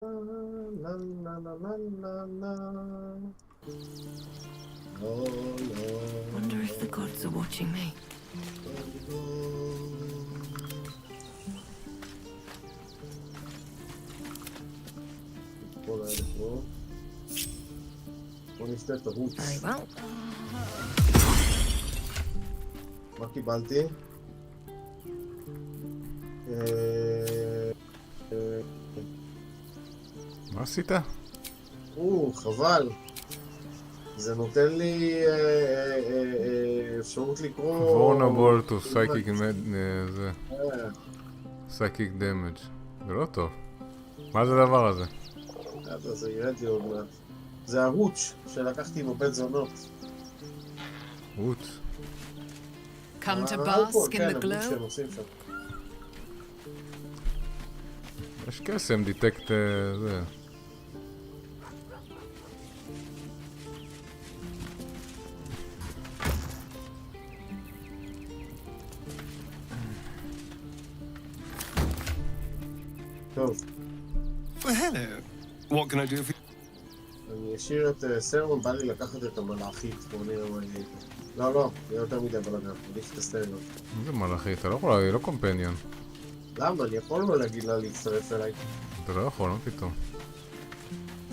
La la la la la la. Oh, Wonder if the gods are watching me. בוא נפתה את הרוץ. Very well. מה קיבלתי? מה עשית? חבל. זה נותן לי אפשרות לקרוא... Vulnerable to psychic damage. זה לא טוב. מה זה הדבר הזה? זה ירד לי עוד מעט. זה הרוץ שלקחתי בבית זונות. רוץ. Come to bask in the glow. שהם עושים שם. יש קסם, דיטקט זה. טוב. Well, hello. What can I do for you? אני אשאיר את סרון, בא לי לקחת את המלאכית, בוא נראה מה יהיה. לא, יהיה יותר מדי בלגן, עדיף את הסטיילות. איזה מלאכית? אתה לא יכול, היא לא קומפניון. למה? אני יכול לא להגיד לה להצטרף אליי. אתה לא יכול, מה פתאום?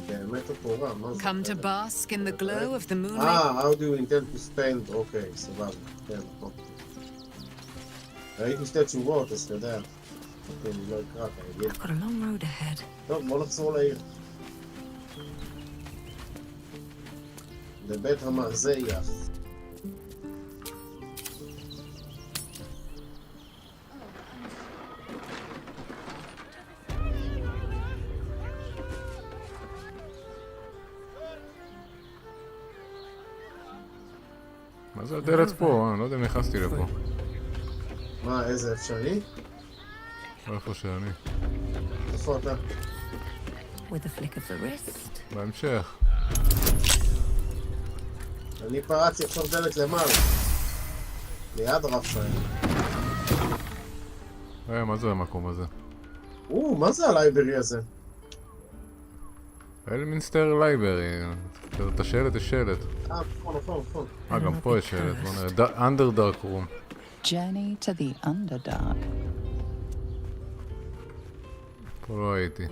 באמת התורה, מה זה? Come to bask in the glow of the moonlight. how do you intend to spend? אוקיי, סבבה. כן, נכון. ראיתי שתי תשובות, אז אתה יודע. כן, אני לא אקרא, אתה אגיד. I've got a long road ahead. טוב, בוא נחזור לעיר. לבית המרזיח. מה זה הדלת פה? אני לא יודע אם נכנסתי לפה. מה, איזה אפשרי? לא איפה שאני. איפה אתה? With a flick of the wrist. בהמשך. אני פרצתי עכשיו דלת למעלה. ליד רפאל. מה זה המקום הזה? מה זה הלייברי הזה? אלמינסטר לייברי. את השלט יש שלט. נכון. גם פה יש שלט. בוא נראה. Underdark room. Journey to the Underdark. פה לא הייתי.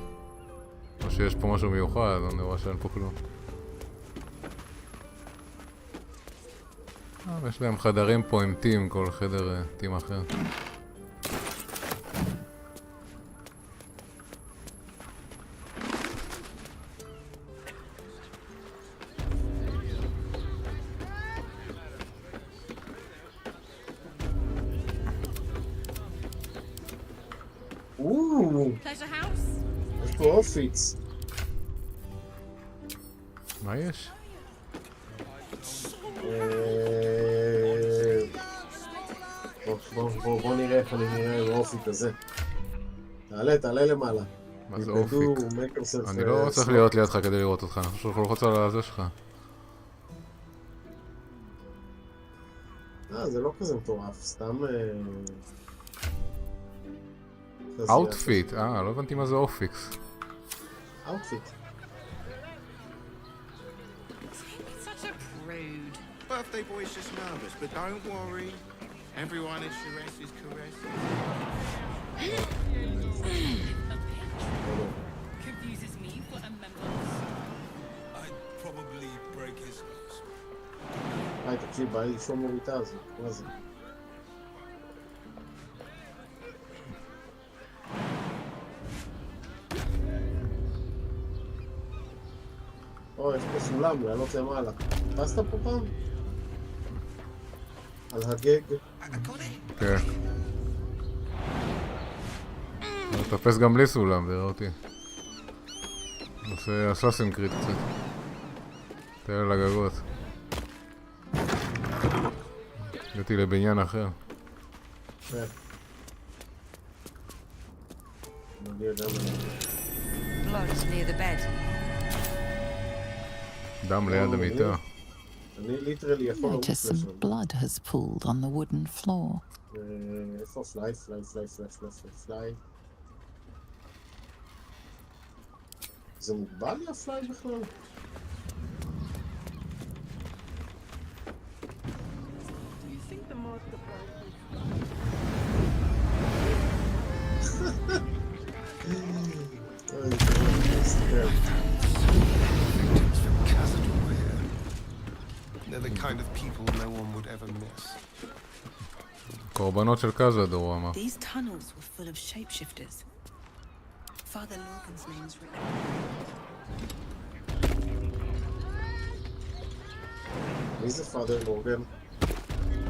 או שיש פה משהו מיוחד, אני רואה שאין פה כלום. יש להם חדרים פה עם טים, כל חדר טים אחר. יש פה אופיץ. מה יש? בוא נראה איך אני נראה עם האופיט הזה. תעלה למעלה. מה זה אופיק? אני לא צריך להיות לידך כדי לראות אותך, אני חושב שאנחנו לוחץ על הזה שלך. זה לא כזה מטורף, סתם... אאוטפיט, לא הבנתי מה זה אופיקס. אאוטפיט. Birthday boy's just nervous, but don't worry. Everyone at Shiraz is caressing. Confuses me for a member. I'd probably break his nose. תקשיב, בא לי לישון במיטה הזאת. מה זה? יש פה סולם, לעלות למעלה. טסת פה פעם? על הגג? כן. אני מטפס גם בלי סולם, תראה אותי. נעשה אסאסין קריט קצת. תראה על הגגות. הגעתי לבניין אחר. כן. Blood near the bed. דם ליד המיטה. אני ליטרלי יכול לרוץ Notice לשם. some blood has pooled on the wooden floor. איפה פליי? זה מוגבל לי הפליי בכלל? They're the kind of people no one would ever miss. קורבנות של קזדור, הוא אמר. These tunnels were full of shapeshifters. Father Logan's name's written. מי זה פאדר לוגן?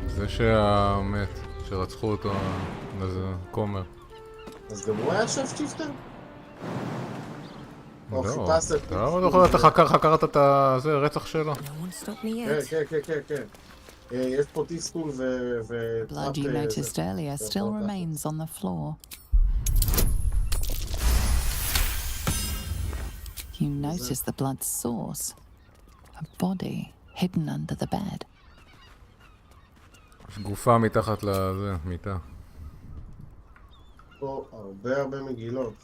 זה שהמת, שרצחו אותו לזה כומר. אז גם הוא היה שף צ'יפטר? או לא, חיפשת את... אתה לא יכול, אתה חקרת את הרצח שלו. No one stopped me כן, yet. כן, כן, כן. יש פה טיסקול Blood you noticed earlier still remains on the floor. You notice the blood's source. A body hidden under the bed. יש גופה מתחת לזה, מיטה. פה הרבה מגילות.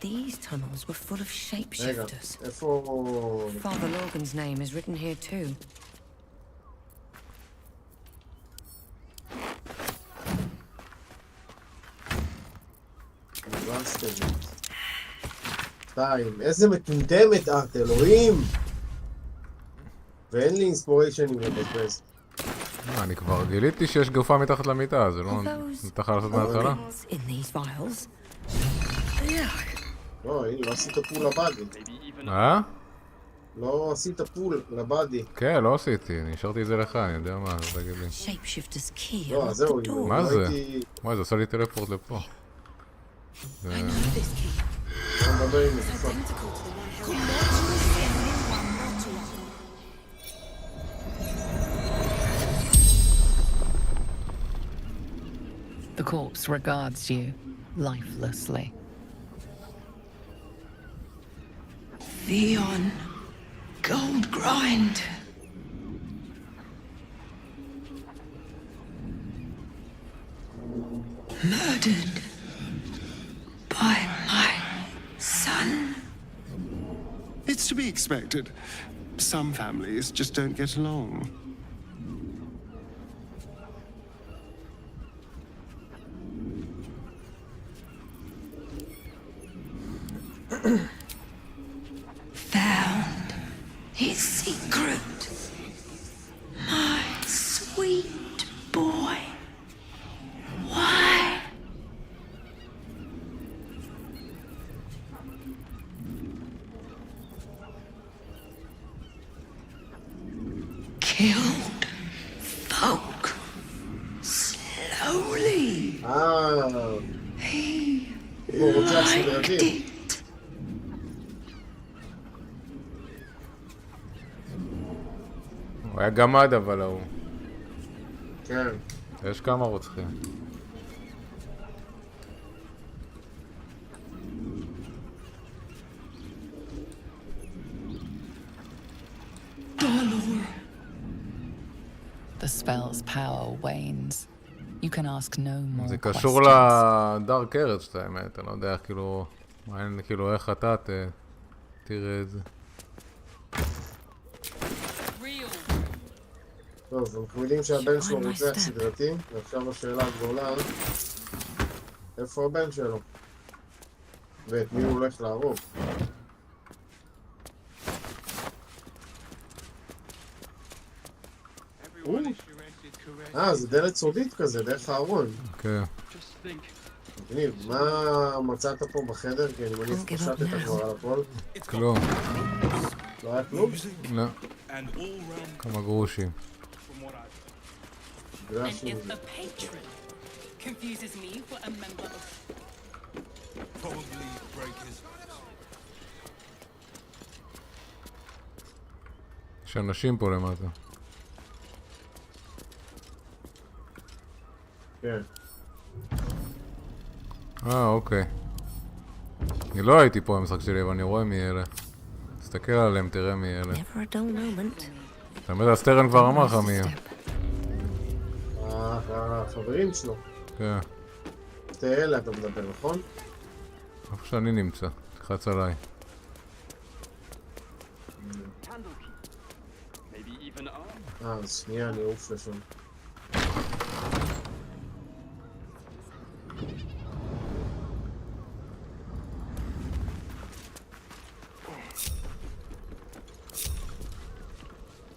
These tunnels were full of רגע, shapeshifters. איפה... Father Logan's name is written here too. שתיים, איזה מטומטמת את, אלוהים! ואין לי אינספוריישנים לבזבז. אני כבר גיליתי שיש גופה מתחת למיטה, זה לא נתחל לעשות מההתחלה? In these vials. לא, הנה, לא עשית פול לבאדי. לא עשית פול לבאדי. כן, לא עשיתי, אני השארתי את זה לך, אני יודע מה, זה תגיד לי. Shapeshifters key. לא, זהו, מה זה? וואי, זה עושה לי טלפורט לפה. I know this key. אני מדבר עם זה. Identical to the one held. The corpse regards you lifelessly. Theon Gold Grind. Murdered by my son. It's to be expected. Some families just don't get along. Found his secret. My sweet boy. Why? Killed folk slowly. He liked it. הוא היה גמד אבל ההוא. כן. יש כמה רוצחים. Baldur. The spell's power wanes. You can ask no more זה questions. קשור לדארק ארץ שאתה האמת, אני לא יודע כאילו, מעניין כאילו איך אתה תראה את זה. Real. טוב, אנחנו יודעים שהבן שלו רוצח סדרתי, ועכשיו השאלה הגדולה, איפה הבן שלו? ואת מי הוא הולך להרוג? זה דלת סודית כזה, דרך הארון. כן. מגניב, מה מצאת פה בחדר? כי אני מניח פשטת כבר על הכל. כלום. לא היה כלום? לא. כמה גרושים. And if a patron confuses me for a member of יש אנשים פה למטה. כן. אוקיי. אני לא הייתי פה במשחק שלי, אבל אני רואה מי אלה. תסתכל עליהם, תראה מי אלה. Never a dull moment. תמיד הסטרן כבר אמר לך מי הם. החברים שלו. כן. אלה אתה מדבר, נכון? איפה שאני נמצא, תחץ עליי. אז שנייה, אני אעוף לשם.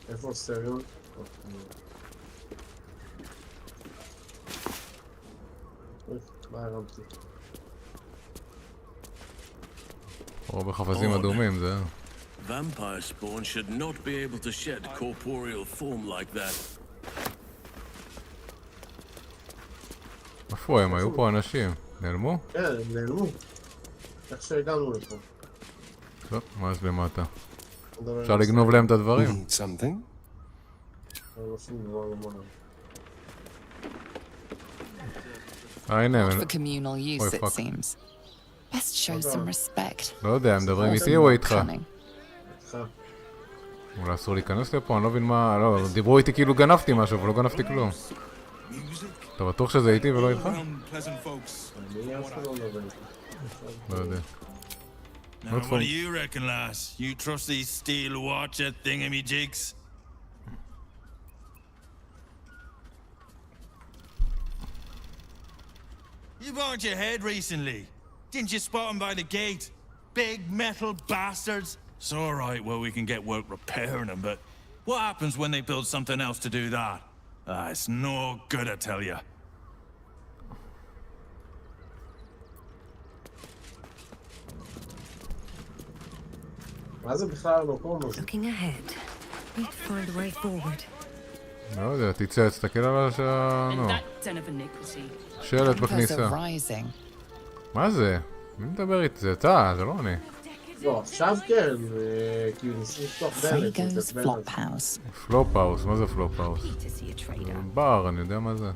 איפה סטריון? מה הרמתי? או בחפזים אדומים, זה... Vampire spawn should not be able to shed corporeal form like that. איפה הם? היו פה אנשים. נעלמו? כן, הם נעלמו. איך שהגענו לפה. טוב, מה אז למטה? אפשר לגנוב להם את הדברים? Need something? הנה הם... For communal use, Oi, it fuck. seems. Best show some respect. לא יודע, הם מדברים איתי או איתך? Cunning. איתך. אולי אסור להיכנס לפה, אני לא מבין מה... לא, דיברו איתי כאילו גנבתי משהו, אבל לא גנבתי כלום. אתה בטוח שזה איתי ולא איתך? אני אף אחד לא מדבר איתי. לא יודע. Now, what do you reckon, lass? You trust these steel watcher thingamy-jigs? You burned your head recently. Didn't you spot them by the gate? Big metal bastards. It's all right, well, we can get work repairing them, but what happens when they build something else to do that? It's no good, I tell you. מה זה בכלל המקום הזה? Looking ahead. Need to find a way forward. לא יודע, תצא, תסתכל על נו. That son of a nickelty. שלט Tempers בכניסה. are rising. מה זה? מי מדבר איתי? זה אתה, זה לא אני. לא, עכשיו כן, כאילו ניסים לפתוח דלת. Frego's Flop House. פלופ-האוס, מה זה פלופ-האוס? To see a trader. בר, אני יודע מה זה.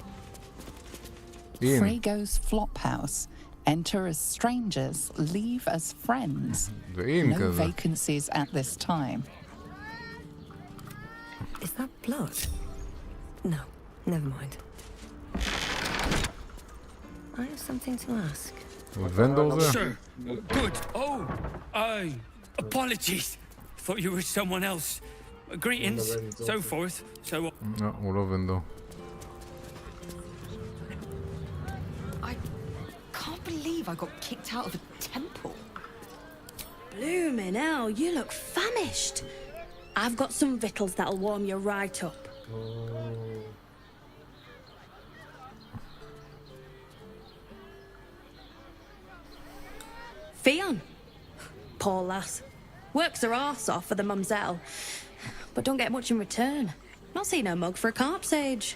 אין. Frego's Flop House. Enter as strangers, leave as friends. ואין No כזה. vacancies at this time. Is that blood? No, never mind. I have something to ask. ונדור זה? Sir, good. Oh, apologies. Thought you were someone else. Greetings, so forth. So לא, הוא לא ונדור. I can't believe I got kicked out of a temple. Blooming hell, you look famished. I've got some victuals that'll warm you right up. Fionn. Poor lass. Works her arse off for the mumselle, but don't get much in return. Not seen her mug for a carp's age.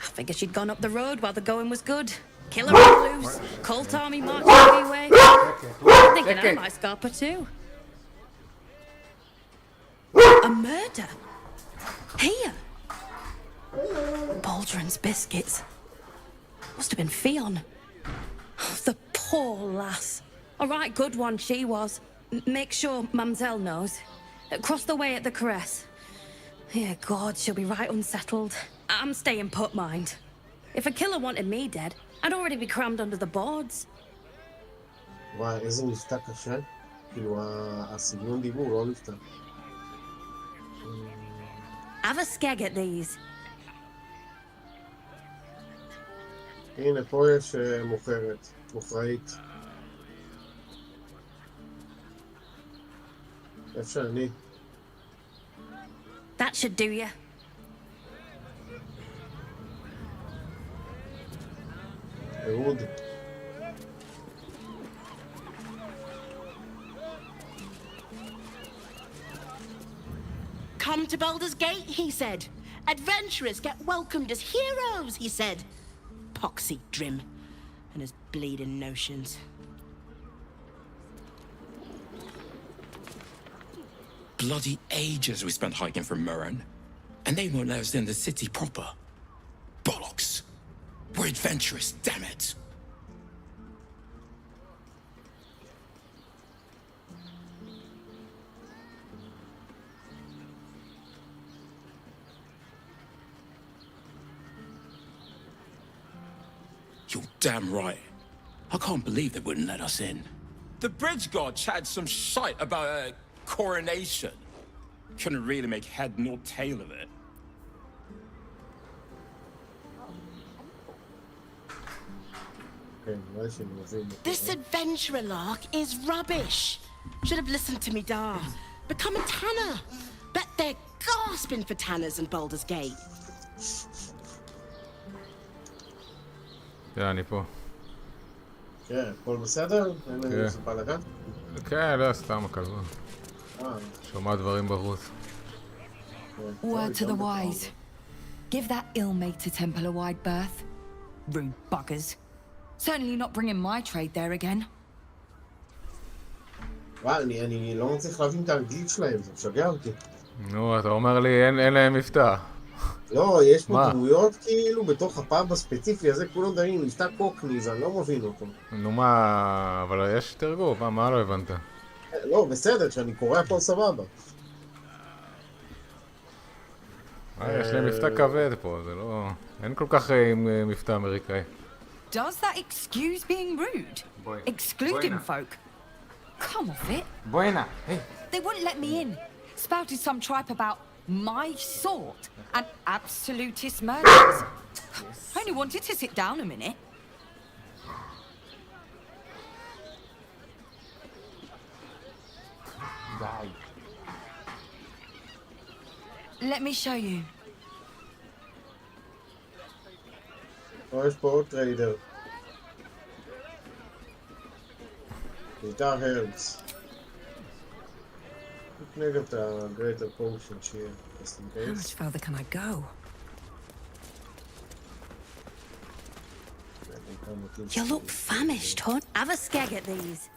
I figured she'd gone up the road while the going was good. Killer on loose, cult army marching everywhere. Thinking I might scarp her too. A murder? Here? Baldrin's biscuits. Must have been Fionn. The poor lass. A right good one she was. Make sure Mamselle knows. Across the way at the caress. Yeah, God, she'll be right unsettled. I'm staying put, mind. If a killer wanted me dead, I'd already be crammed under the boards. וואי, איזה מבטא קשה. כאילו, הסגנון דיבור לא מבטא. Have a skeg at these. הנה, פה יש מוכרת, מוכראית. איפה שאני? That should do you. אהוד. Come to Baldur's Gate, he said. Adventurers get welcomed as heroes, he said. Poxy Drim and his bleeding notions. Bloody ages we spent hiking from Murren, and they won't let us in the city proper. Bollocks! We're adventurous, damn it! You're damn right. I can't believe they wouldn't let us in. The bridge guard chatted some shite about a coronation. Couldn't really make head nor tail of it. This adventurer lark is rubbish. Should have listened to me, Dar. Become a tanner. Bet they're gasping for tanners in Baldur's Gate. אני פה. כן, הכל בסדר? אין לנו איזה בלאגן? כן, לא, סתם כזה. שומע דברים בחוץ. Word to the wise. Give that ill-mated temple a wide berth. Rude buggers. Certainly not bringing my trade there again. וואי, אני לא מצליח להבין את האנגלית שלהם, זה משגע אותי. נו, אתה אומר לי, אין להם מבטא. לא, יש פה דמויות כאילו בתוך הפאב הספציפי הזה, כולם מדברים עם מבטא קוקני, אני לא מבין אותו. נו מה, אבל יש תרגום, מה לא הבנת? לא, בסדר, כשאני קורא הכל סבבה. יש להם מבטא כבד פה, זה לא... אין כל כך עם מבטא אמריקאי. Does that excuse being rude? Excluding folk? Come off it. Buena. Hey. They wouldn't let me in. Spouted some tripe about my sort and absolutist murders. I only wanted to sit down a minute. Let me show you. יש פה עוד טריידר. בעיקר הרבס. נקנה גם את הגרייטר פושן שיהיה. How much further can I go? You look famished, hon. Have a skeg at these.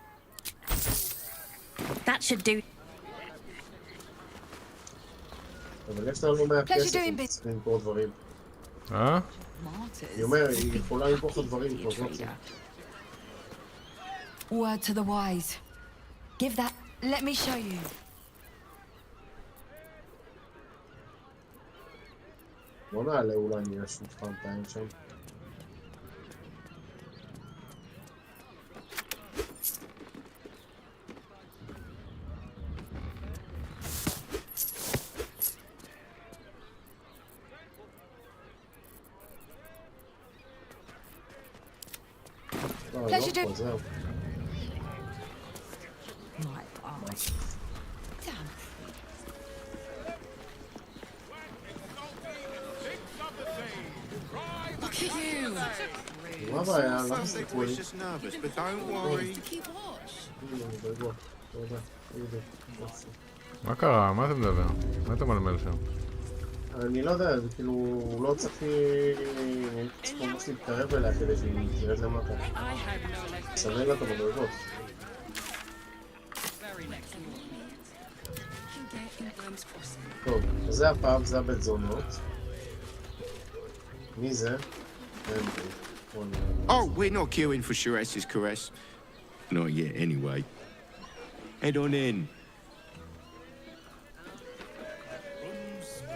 That should do. אבל יש לנו מהכסף, צריכים למכור דברים. אני אומר, היא יכולה למכור לך דברים פה, לא צריך. Word to the wise. Give that... Let me show you. בוא נעלה אולי נראה שוב פעם שם. Pleasure doing. My eye. Damn. Look at you. מה הבעיה? למה זה תקועים? מה קרה? מה אתה מדבר? מה אתה מלמל שם? אני לא יודע, זה כאילו, הוא לא צריך ממש להתקרב אליה כדי שהיא תרד למטה. סמן לה את המדרגות. טוב, אז זה הפאב, זה הבית זונות. מי זה? Oh, we're not queuing for Shiraz's caress. Not yet, anyway. Head on in.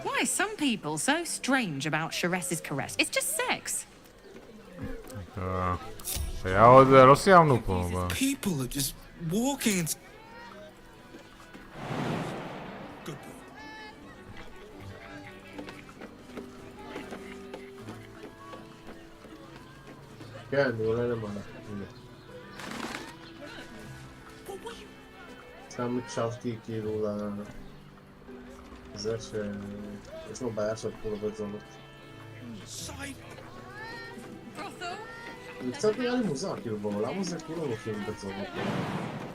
Why are some people so strange about Shiraz's caress? It's just sex. היה עוד, לא סיימנו פה. People are just walking. כן, אני עולה למעלה. סתם הקשבתי כאילו לזה שיש לו בעיה של כול הבית זונות. זה קצת נראה לי מוזר, כאילו בעולם הזה כולם הולכים לבית זונות.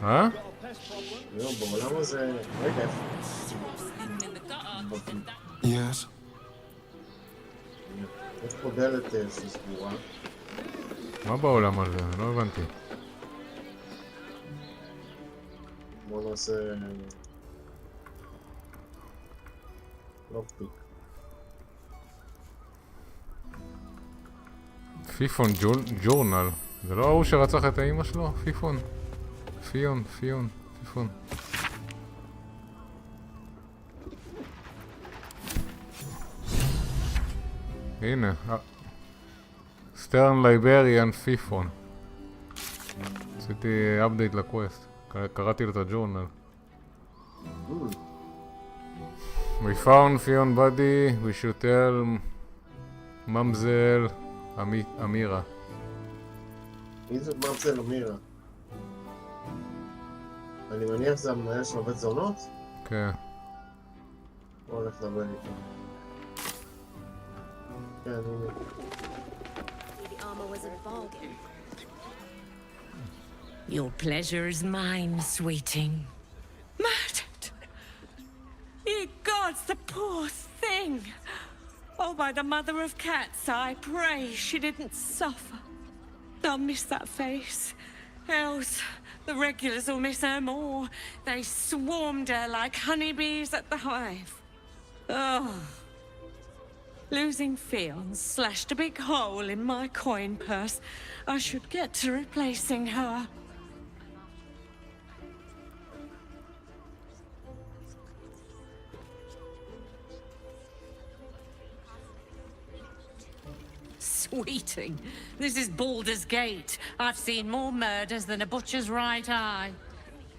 לא, בעולם הזה... רגע, איפה? Yes. יש פה דלת שסגורה. מה בעולם הזה? לא הבנתי. בוא נעשה... לוקפיק. פיפון ג'ורנל. זה לא ההוא שרצח את האמא שלו? פיפון. פיפון. הנה. סטרן לייבריאן פיפון. עשיתי update לקווסט. קראתי לו את הג'ורנל. We found Fionn body, we should tell ממזל אמירה. מי זאת ממזל אמירה? אני מניח זה המנהל של עובד זונות? כן. הוא הולך לדבר איתו. כן, הנה. Your pleasure is mine, sweeting. Murdered! Ye gods, the poor thing! Oh, by the mother of cats, I pray she didn't suffer. I'll miss that face. Else, the regulars will miss her more. They swarmed her like honeybees at the hive. Oh. Losing Fionn slashed a big hole in my coin purse. I should get to replacing her. Sweeting, this is Baldur's Gate. I've seen more murders than a butcher's right eye.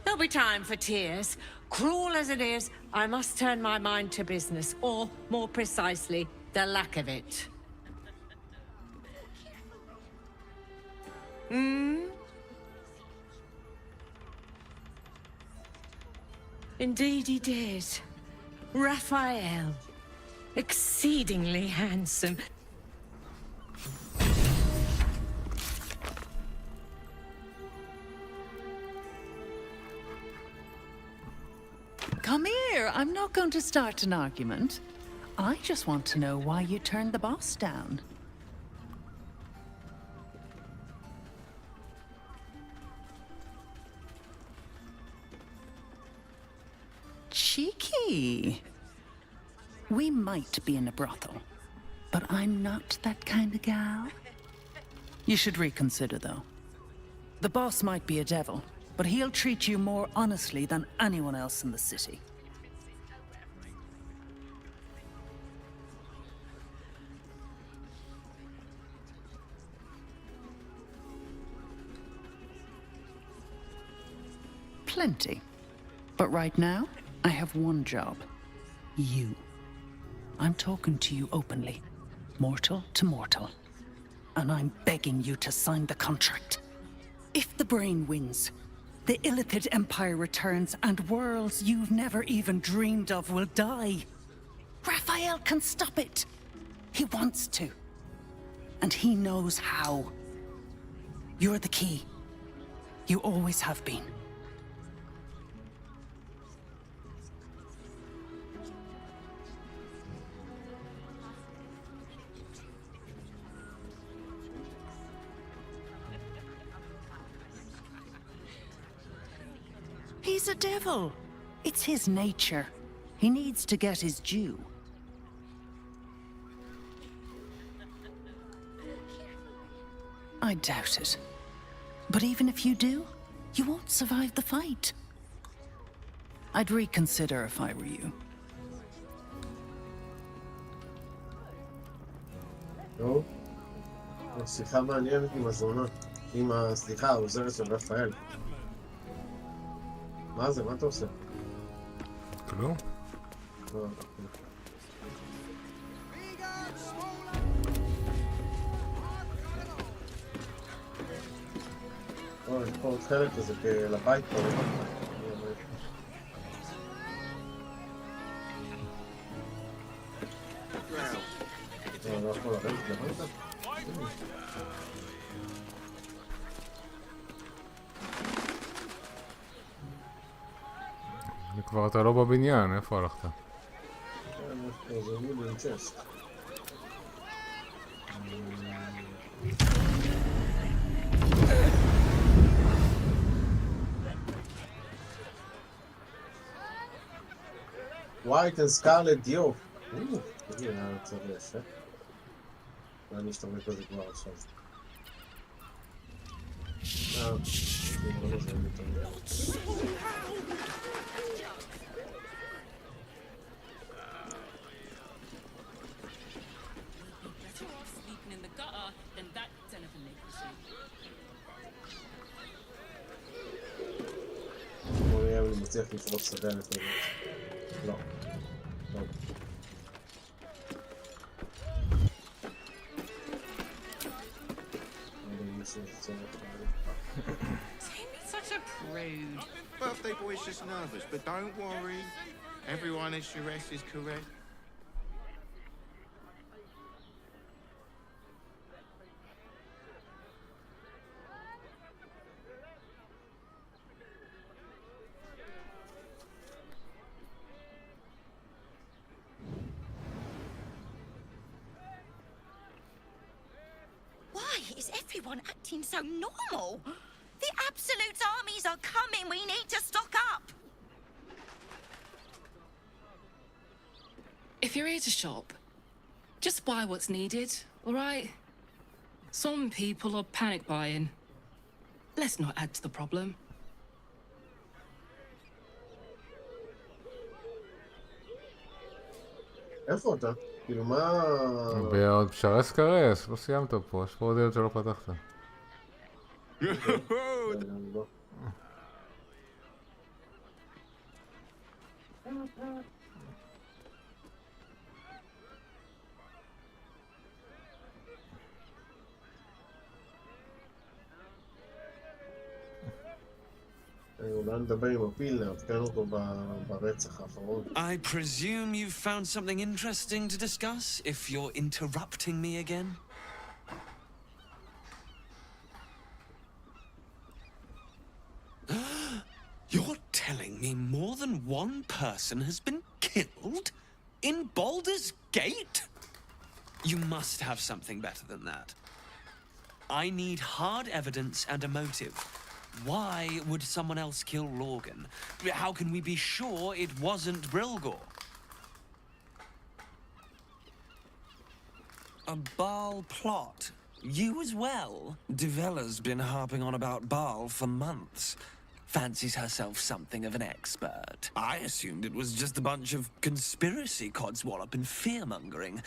There'll be time for tears. Cruel as it is, I must turn my mind to business, or, more precisely, the lack of it. Indeed he did. Raphael. Exceedingly handsome. Come here. I'm not going to start an argument. I just want to know why you turned the boss down. Cheeky. We might be in a brothel, but I'm not that kind of gal. You should reconsider, though. The boss might be a devil, but he'll treat you more honestly than anyone else in the city. Plenty. But right now, I have one job. You. I'm talking to you openly, mortal to mortal. And I'm begging you to sign the contract. If the brain wins, the Illithid Empire returns and worlds you've never even dreamed of will die. Raphael can stop it. He wants to. And he knows how. You're the key. You always have been. He's a devil. It's his nature. He needs to get his due. I doubt it. But even if you do, you won't survive the fight. I'd reconsider if I were you. טוב. שיחה מעניינת עם הזונות. סליחה, העוזרת של רפאל. מה זה? מה אתה עושה? כלום. יש פה עוד חלק כזה לבית פה. לא יכול לרדת למטה? כבר אתה לא בבניין, איפה הלכת? זה מיל עם צ'סט. White and Scarlet Dio. תגיד, היה קצת יפה. אני אשתמש בזה כבר עכשיו. לא זה מתאמר. Sleeping in the gutter, then that אצליח לפרוץ את הדלת הזאת. לא. טוב. Such a prude. Birthday boy's just nervous, but don't worry. Everyone at Shress is correct. Why is everyone acting so normal? The Absolute armies are coming. We need to stock up. If you're here to shop, just buy what's needed, all right? Some people are panic buying. Let's not add to the problem. איפה אתה? כאילו מה... בעוד שרס קרס, לא סיימת פה, יש פה עוד ילד שלא פתחת. אולי נדבר עם הפיל, נעדכן אותו ברצח האחרון. I presume you've found something interesting to discuss, if you're interrupting me again? You're telling me more than one person has been killed? In Baldur's Gate? You must have something better than that. I need hard evidence and a motive. Why would someone else kill Lorgan? How can we be sure it wasn't Brilgor? A Baal plot? You as well? Devella's been harping on about Baal for months. Fancies herself something of an expert. I assumed it was just a bunch of conspiracy codswallop and fear-mongering.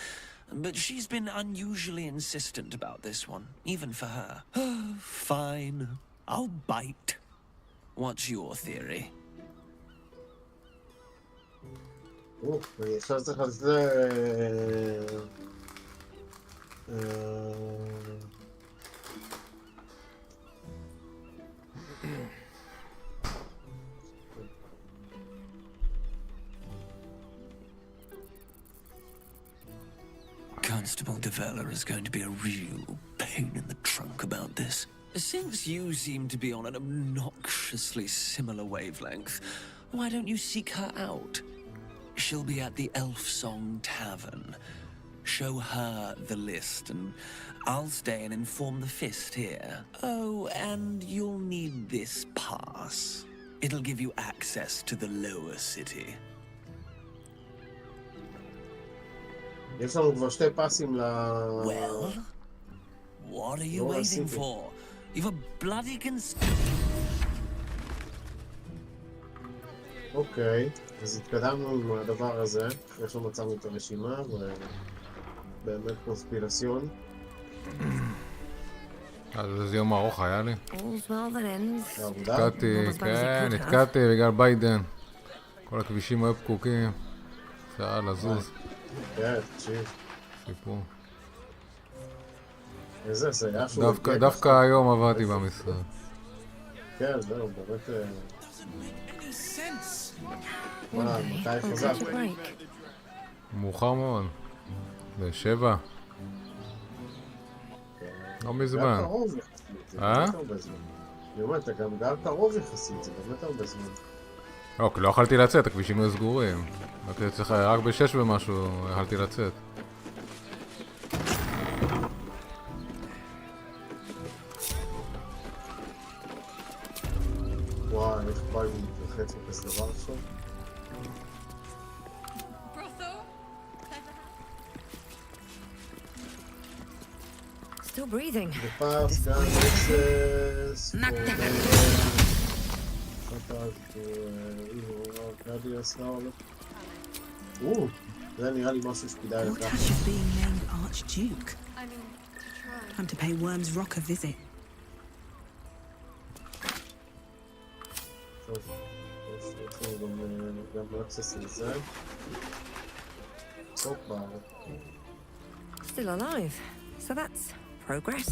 But she's been unusually insistent about this one, even for her. Fine. I'll bite. What's your theory? אני עכשיו צריך על זה... Constable Devella is going to be a real pain in the trunk about this. Since you seem to be on an obnoxiously similar wavelength, why don't you seek her out? She'll be at the Elf Song Tavern. Show her the list, and I'll stay and inform the Fist here. Oh, and you'll need this pass. It'll give you access to the lower city. יש לנו כבר שתי פסים ל... Well, what are you waiting for? You've a bloody אוקיי, אז התקדמנו עם הדבר הזה, אחרי שמצאנו את הרשימה, ובאמת קונספירציון. אז זה יום ארוך היה לי. All's well that ends. נתקעתי בגלל ביידן. כל הכבישים היו פקוקים. שעה לזוז. כן, תקשיב. סיפור. איזה, זה היה שהוא... דווקא היום עבדתי במשרד. כן, זהו, באמת... מה, מתי חזרת? מאוחר מאוד. ב7. לא מזמן. גר קרוב יחסית, זה באמת הרבה זמן. אני אומר, אתה גם גר קרוב יחסית, זה באמת הרבה זמן. לא, כי לא יכלתי לצאת, הכבישים היו סגורים. רק ב6 ומשהו יכלתי לצאת. וואי, איך בא לי להתרחץ בכזה דבר עכשיו? Still breathing. The pass, gun access, זה נראה לי משהו שכדאי What לקחת. has being named Archduke? Time to pay Worm's Rock a visit. טוב, גם access לזה. סוף בארץ. Still alive, so that's progress.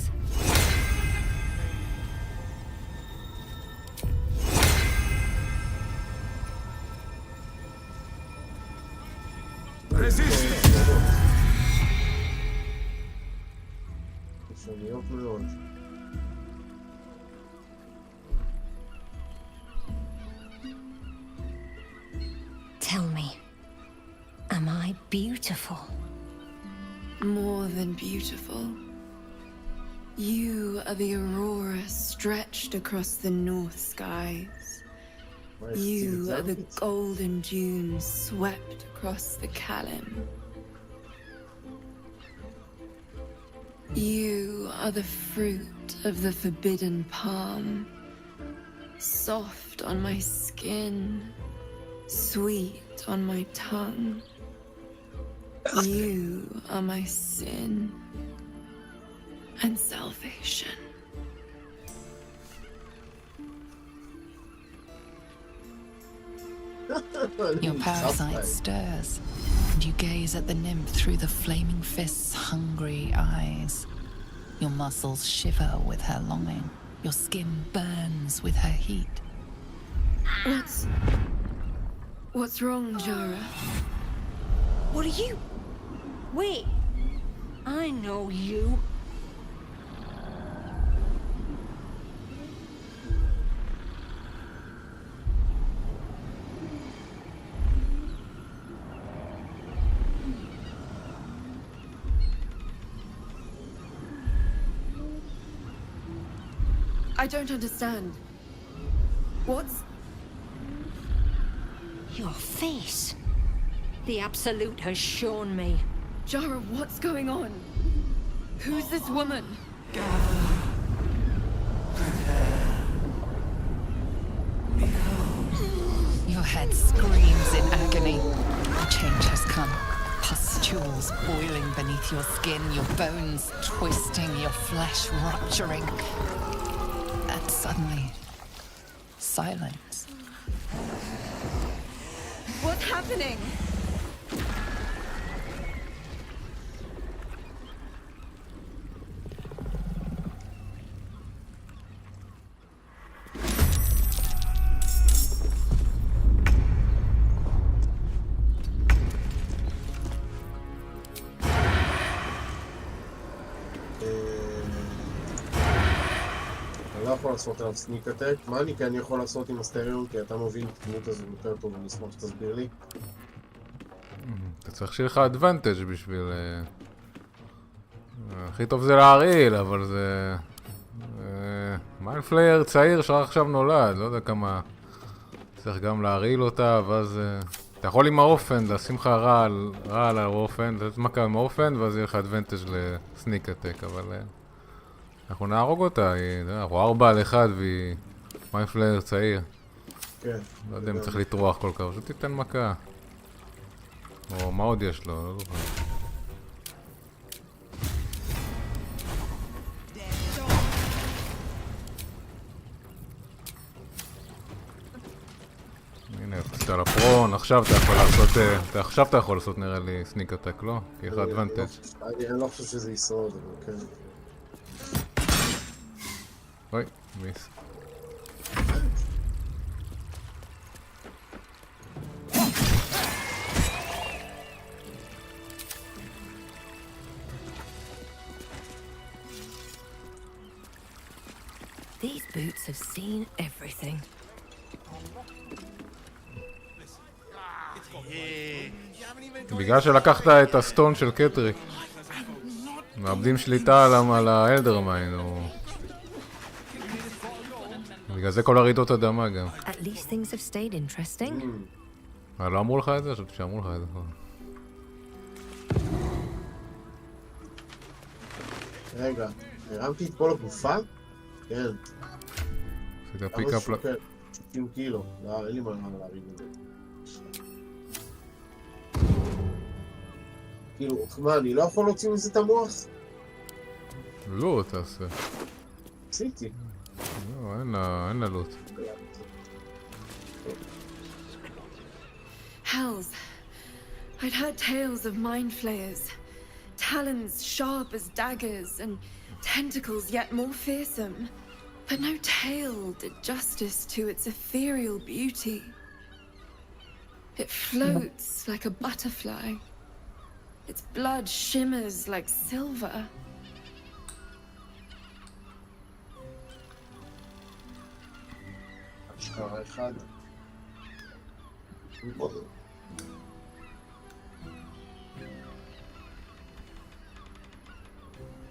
ראשוניות מאוד. Tell me, am I beautiful? More than beautiful. You are the aurora stretched across the north skies. You are the golden dunes swept across the Kalim. You are the fruit of the forbidden palm, soft on my skin, sweet on my tongue. You are my sin and salvation. Your parasite stirs, and you gaze at the nymph through the flaming fist's hungry eyes. Your muscles shiver with her longing. Your skin burns with her heat. What's wrong, Jara? What are you? Wait, I know you. I don't understand. What's... Your face. The Absolute has shown me. Jara, what's going on? Who's this woman? Your head screams in agony. The change has come. Pustules boiling beneath your skin, your bones twisting, your flesh rupturing. And suddenly, silence. What's happening? אני לא יכול לעשות עליו סניק אטק. מה אני כן יכול לעשות עם הסטריאום? כי אתה מבין את הדמות הזו יותר טוב, אני אשמח שתסביר לי. אתה צריך שיהיה לך אדוונטג' בשביל... הכי טוב זה להרעיל, אבל זה... מיינדפלייר צעיר שרק עכשיו נולד, לא יודע כמה... צריך גם להרעיל אותה, ואז... אתה יכול עם האופן, לשים לך רעל על האופן, לתת מכה עם האופן, ואז יהיה לך אדוונטג' לסניק אטק, אבל... אנחנו נהרוג אותה, אנחנו 4 על 1 והיא מיינדפלייר צעיר. כן. לא יודע אם צריך לטרוח כל כך, פשוט תיתן מכה. או מה עוד יש לו, לא זוכר. הנה, יפצת על הפרון, עכשיו אתה יכול לעשות נראה לי סניק אטק, לא? כי יש לך אדוונטג'. אני לא חושב שזה ישרוד, אבל כן. אוי, מיס. These boots have seen everything. בגלל שלקחת את הסטון של קטריק. מאבדים שליטה על האלדרמיין, או... בגלל זה כל הרעידות אדמה גם. At least things have stayed interesting. לא אמרו לך את זה? חשבתי שאמרו לך את זה. רגע, הרמתי את כל הגופה? כן. עשית פיקאפ... 60 קילו. אין לי מה להריד את זה. כאילו, מה, אני לא יכול להוציא מזה את המוח? לא, תעשה. עשיתי. לא, אין לה לוט. Hells. I'd heard tales of mind flayers. Talons sharp as daggers and tentacles yet more fearsome. But no tale did justice to its ethereal beauty. It floats like a butterfly. Its blood shimmers like silver. אשכרה אחד.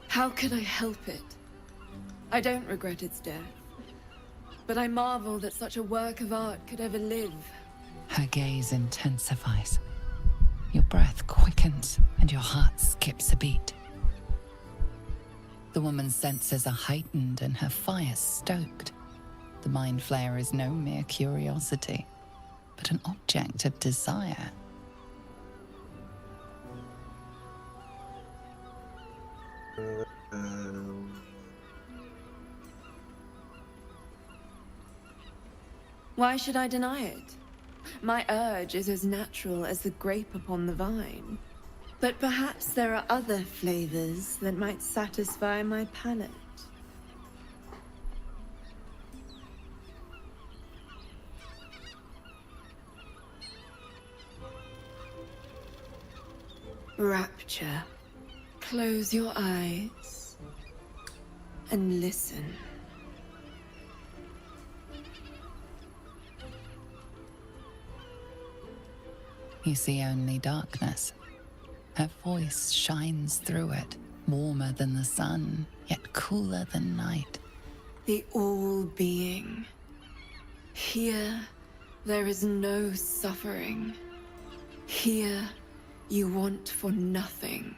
How could I help it? I don't regret its death. But I marvel that such a work of art could ever live. Her gaze intensifies. Your breath quickens and your heart skips a beat. The woman's senses are heightened and her fire stoked. The mind flayer is no mere curiosity, but an object of desire. Why should I deny it? My urge is as natural as the grape upon the vine. But perhaps there are other flavors that might satisfy my palate. Rapture. Close your eyes and listen. You see only darkness. Her voice shines through it, warmer than the sun, yet cooler than night. The all-being. Here, there is no suffering. Here, you want for nothing.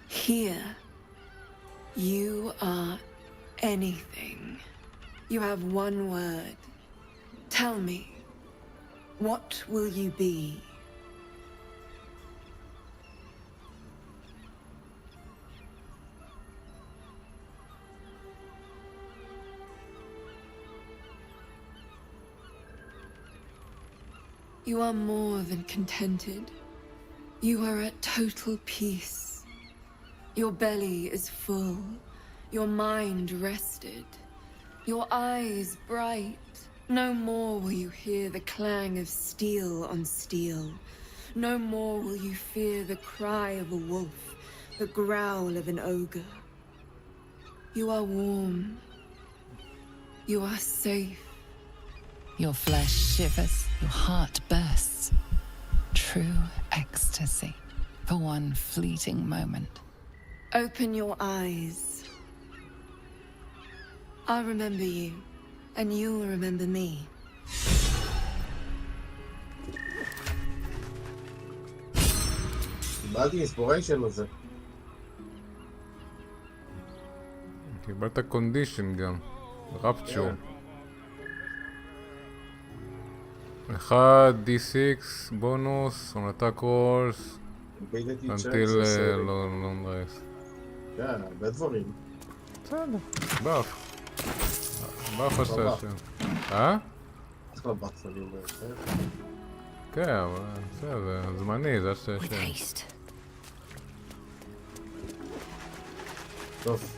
Here, you are anything. You have one word. Tell me, what will you be? You are more than contented. You are at total peace. Your belly is full, your mind rested, your eyes bright. No more will you hear the clang of steel on steel. No more will you fear the cry of a wolf, the growl of an ogre. You are warm. You are safe. Your flesh shivers, your heart bursts. True ecstasy for one fleeting moment. Open your eyes. I'll remember you, and you'll remember me. קיבלתי אינספיריישן על זה. קיבלת קונדישן גם. רפצ'ור. 1 D6 בונוס on attack rolls until long rest. כן, הרבה דברים. בסדר, באף. באף עשה שם. צריך לבאף אני אומר. כן, אבל בסדר, זה זמני, זה עשה שם. טוב.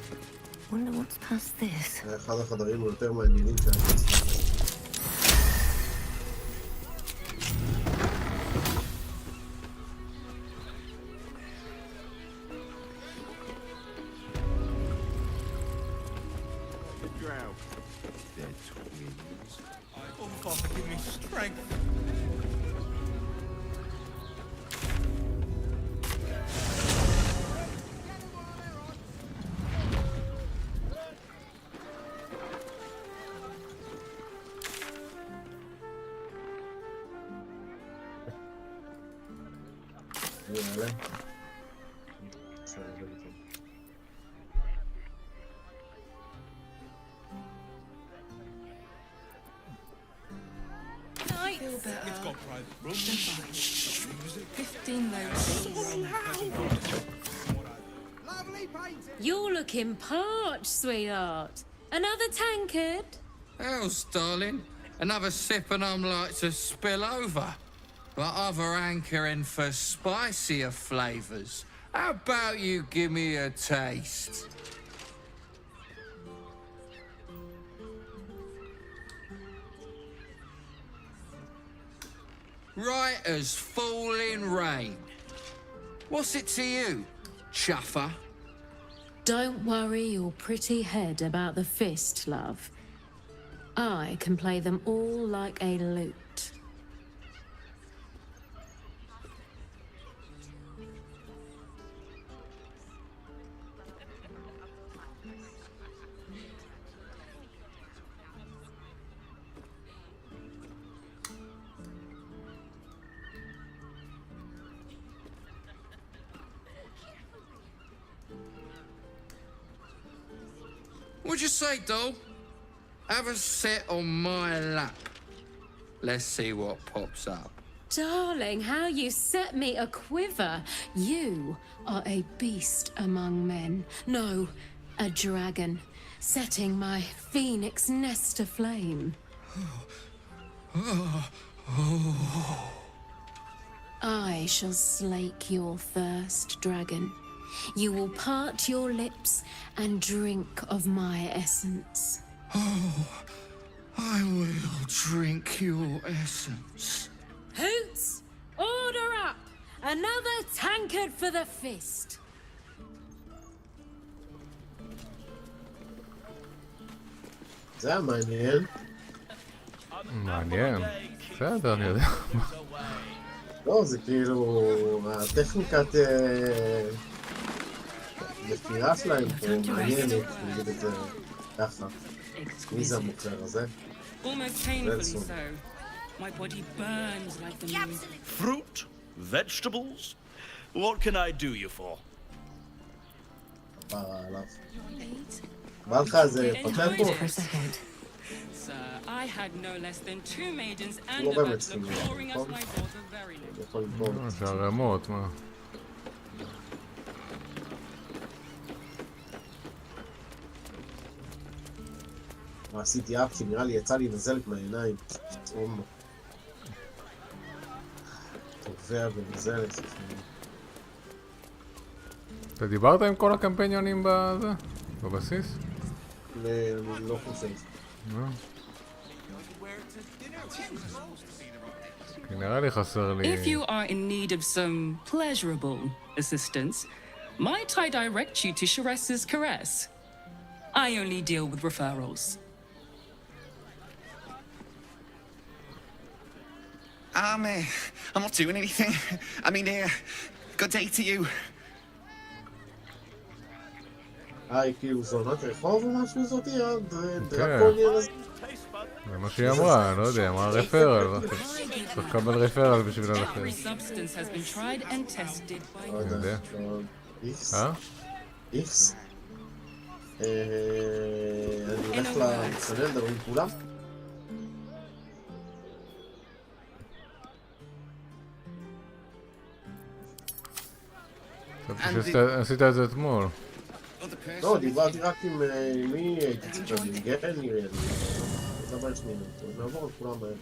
Wonder what's past this. אחד החדרים היותר מעניינים שאני It's got private rooms. 15 loads. You're looking parched, sweetheart. Another tankard? Hell's darling. Another sip and I'm like to spill over. but other hankering for spicier flavors. How about you give me a taste? Right as falling rain. What's it to you, chuffer? Don't worry your pretty head about the fist, love. I can play them all like a lute. What'd you say, doll? Have a sit on my lap. Let's see what pops up. Darling, how you set me a quiver. You are a beast among men. No, a dragon, setting my phoenix nest aflame. I shall slake your thirst, dragon. You will part your lips and drink of my essence. Oh, I will drink your essence. Hoots, order up! Another tankard for the fist. זה היה מעניין. מעניין. בסדר, אני יודע. לא, זה כאילו... הטכניקת... מפירה שלהם פה מעניינת, נגיד את זה ככה. מי זה המוכר הזה? Almost painfully so. My body burns like the moon. Fruit? Vegetables? What can I do you for? עליו. בא לך איזה פטר פה? Sir, I had no less than 2 maidens and לא a באמת butler צריכים pouring us לראות, my daughter very late. יכול לבוא. שהרמות, מה? עשיתי אף שנראה לי יצא לי נזלת מהעיניים. תובע ונזלת. אתה דיברת עם כל הקמפיוניונים בזה? בבסיס? לא חושב. כי נראה לי חסר לי... If you are in need of some pleasurable assistance, might I direct you to Sheres's Caress? I only deal with referrals. I'm not doing anything. I mean, good day to you. היא כאילו זונת רחוב או משהו זאתי? דרקוניה הזה? זה מה שהיא אמרה, לא יודע, אמרה רפרל. צריך לקבל רפרל בשביל הלכת. לא יודע. איקס? איקס? אני הולך לצנל, לדבר עם כולם? עשית את זה אתמול. לא, דיברתי רק עם מי הייתי צריך לגן, נראה לי. דבר שני, נעבור על כולם בהם.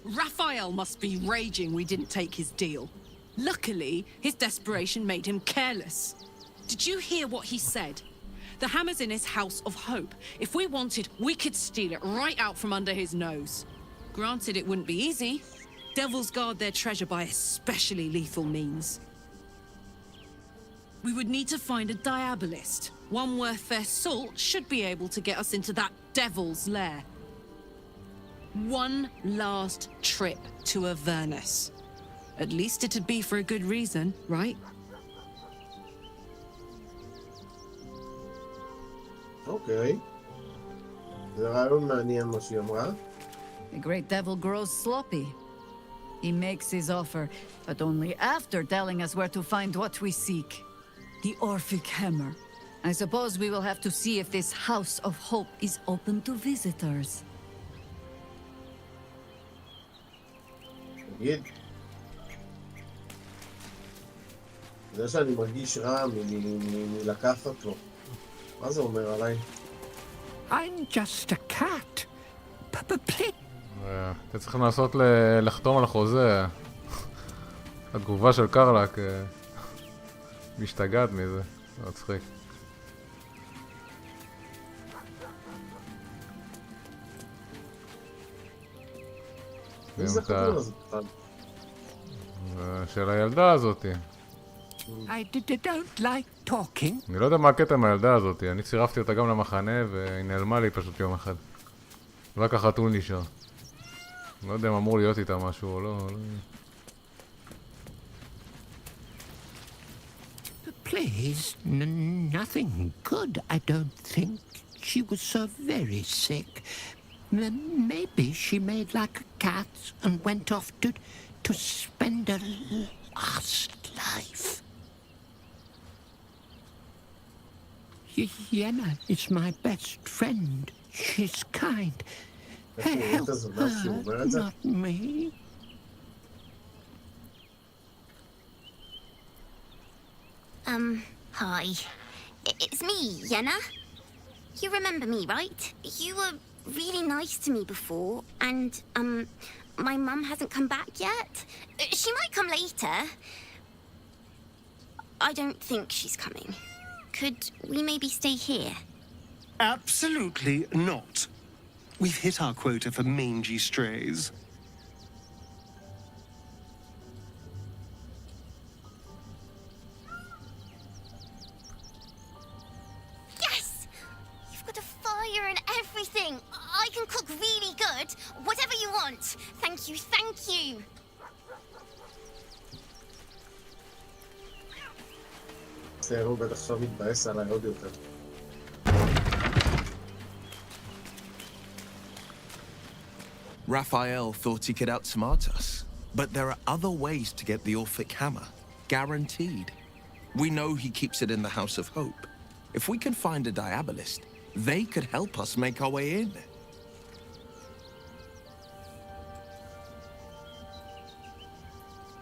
Raphael must be raging we didn't take his deal. Luckily, his desperation made him careless. Did you hear what he said? The hammer's in his house of hope. If we wanted, we could steal it right out from under his nose. Granted, it wouldn't be easy. Devils guard their treasure by especially lethal means. We would need to find a diabolist. One worth their salt should be able to get us into that devil's lair. One last trip to Avernus. At least it'd be for a good reason, right? אוקיי. זה רעיון מעניין מה שהיא אמרה. The great devil grows sloppy. He makes his offer, but only after telling us where to find what we seek. The Orphic Hammer. I suppose we will have to see if this House of Hope is open to visitors. תגיד. זה שאני מרגיש רע מלקחת לו. מה זה אומר עליי? I'm just a cat. אתה צריך לנסות לחתום על החוזה. התגובה של קרלק משתגעת מזה, זה מצחיק. מי זה חתול הזה בכלל? של הילדה הזאתי. I don't like talking. אני לא יודע מה הקטע מהילדה הזאתי, אני צירפתי אותה גם למחנה והיא נעלמה לי פשוט יום אחד. רק החתול נשאר. לא יודע אם אמור להיות איתה משהו או לא. Please, nothing good, I don't think. She was so very sick. Maybe she made like a cat and went off to spend her last life. Yenna is my best friend. She's kind. Help her, not me. Hi. It's me, Yenna. You remember me, right? You were really nice to me before, and, my mum hasn't come back yet. She might come later. I don't think she's coming. Could we maybe stay here? Absolutely not. We've hit our quota for mangy strays. Yes! You've got a fire and everything. I can cook really good. Whatever you want. Thank you, thank you. הוא בטח עכשיו מתבאס עליי עוד יותר. Raphael thought he could outsmart us, but there are other ways to get the Orphic Hammer, guaranteed. We know he keeps it in the House of Hope. If we can find a Diabolist, they could help us make our way in.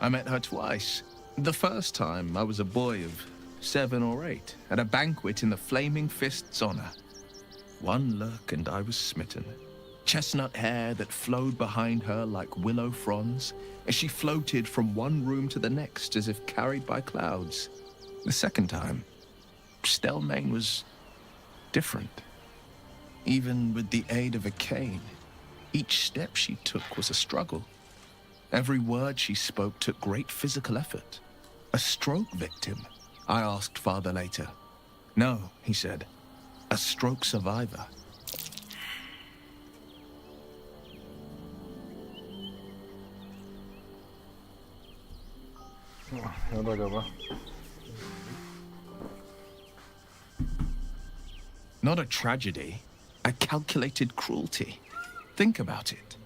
I met her twice. The first time I was a boy of 7 or 8, at a banquet in the Flaming Fist's honor. One look and I was smitten. Chestnut hair that flowed behind her like willow fronds, as she floated from one room to the next as if carried by clouds. The second time, Stelmane was different. Even with the aid of a cane, each step she took was a struggle. Every word she spoke took great physical effort. A stroke victim, I asked Father later. No, he said, a stroke survivor. Not a tragedy, a calculated cruelty. Think about it.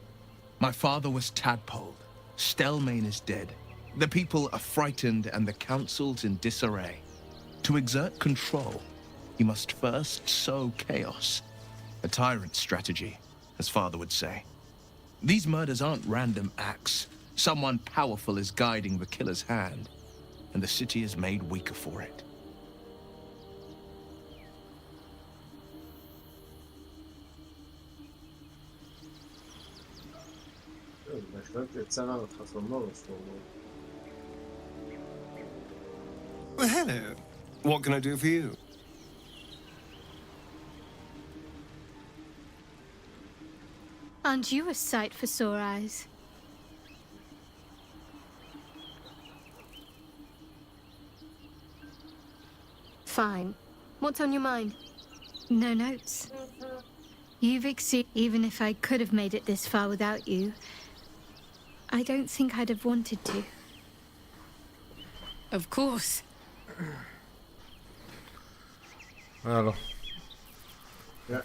My father was tadpoled. Stelmane is dead. The people are frightened and the council's in disarray. To exert control, you must first sow chaos. A tyrant's strategy, as father would say. These murders aren't random acts. Someone powerful is guiding the killer's hand, and the city is made weaker for it. Well, hello. What can I do for you? Aren't you a sight for sore eyes? Fine. What's on your mind? No notes. You've exceeded. Even if I could have made it this far without you, I don't think I'd have wanted to. Of course. Hello. Yeah.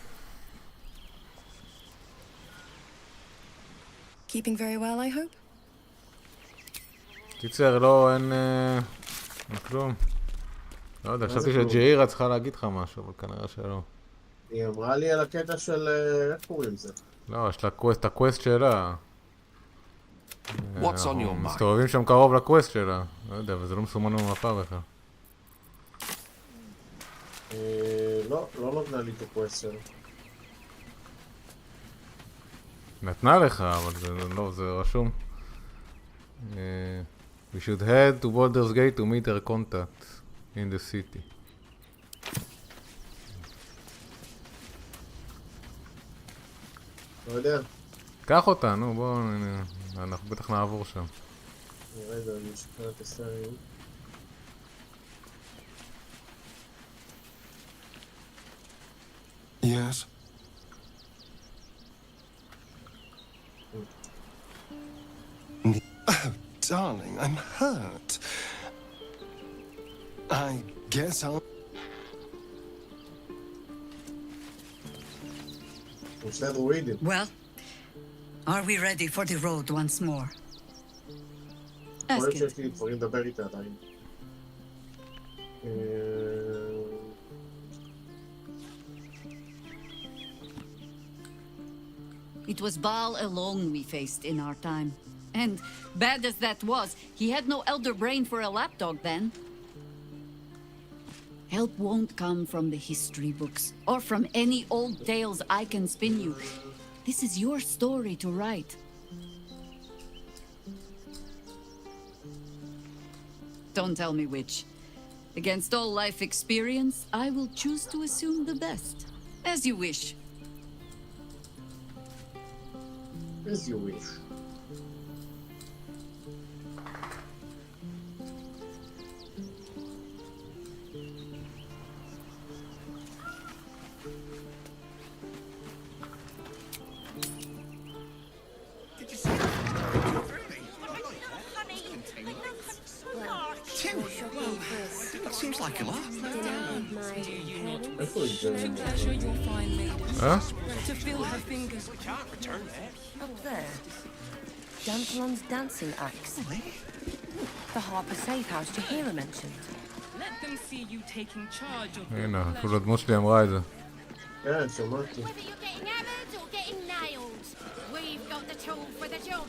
Keeping very well, I hope? קיצר, לא, אין כלום. לא יודע, חשבתי שג'אירה צריכה להגיד לך משהו, אבל כנראה שלא. היא אמרה לי על הקטע של... איך קוראים זה? לא, יש לה את הקווסט שלה. What's on your mind? מסתובבים שם קרוב לקווסט שלה. לא יודע, וזה לא מסומן במפה בכלל. לא נתנה לי את הקווסט שלה. נתנה לך, אבל זה לא, זה רשום. We should head to Baldur's Gate to meet her contact in the city. לא יודע. קח אותה, נו, בואו, אנחנו בטח נעבור שם. רגע, אני אשחרר את הסרט. Yes. Oh, darling, I'm hurt. I guess I'll... Well, are we ready for the road once more? יכול להיות שיש לי דברים לדבר איתה עדיין. It was Baal alone we faced in our time. And bad as that was, he had no elder brain for a lapdog then. Help won't come from the history books, or from any old tales I can spin you. This is your story to write. Don't tell me which. Against all life experience, I will choose to assume the best. As you wish. As you wish. Seems like a lot. Pleasure your fine maiden. Huh? To feel her fingers. Up there. Dantalon's dancing axe. The Harper safe house Jahira mentioned. Let them see you taking charge of הנה, אפילו הדמות שלי אמרה את זה. כן, שמעתי. Whether you're getting hammered or getting nailed, we've got the tool for the job.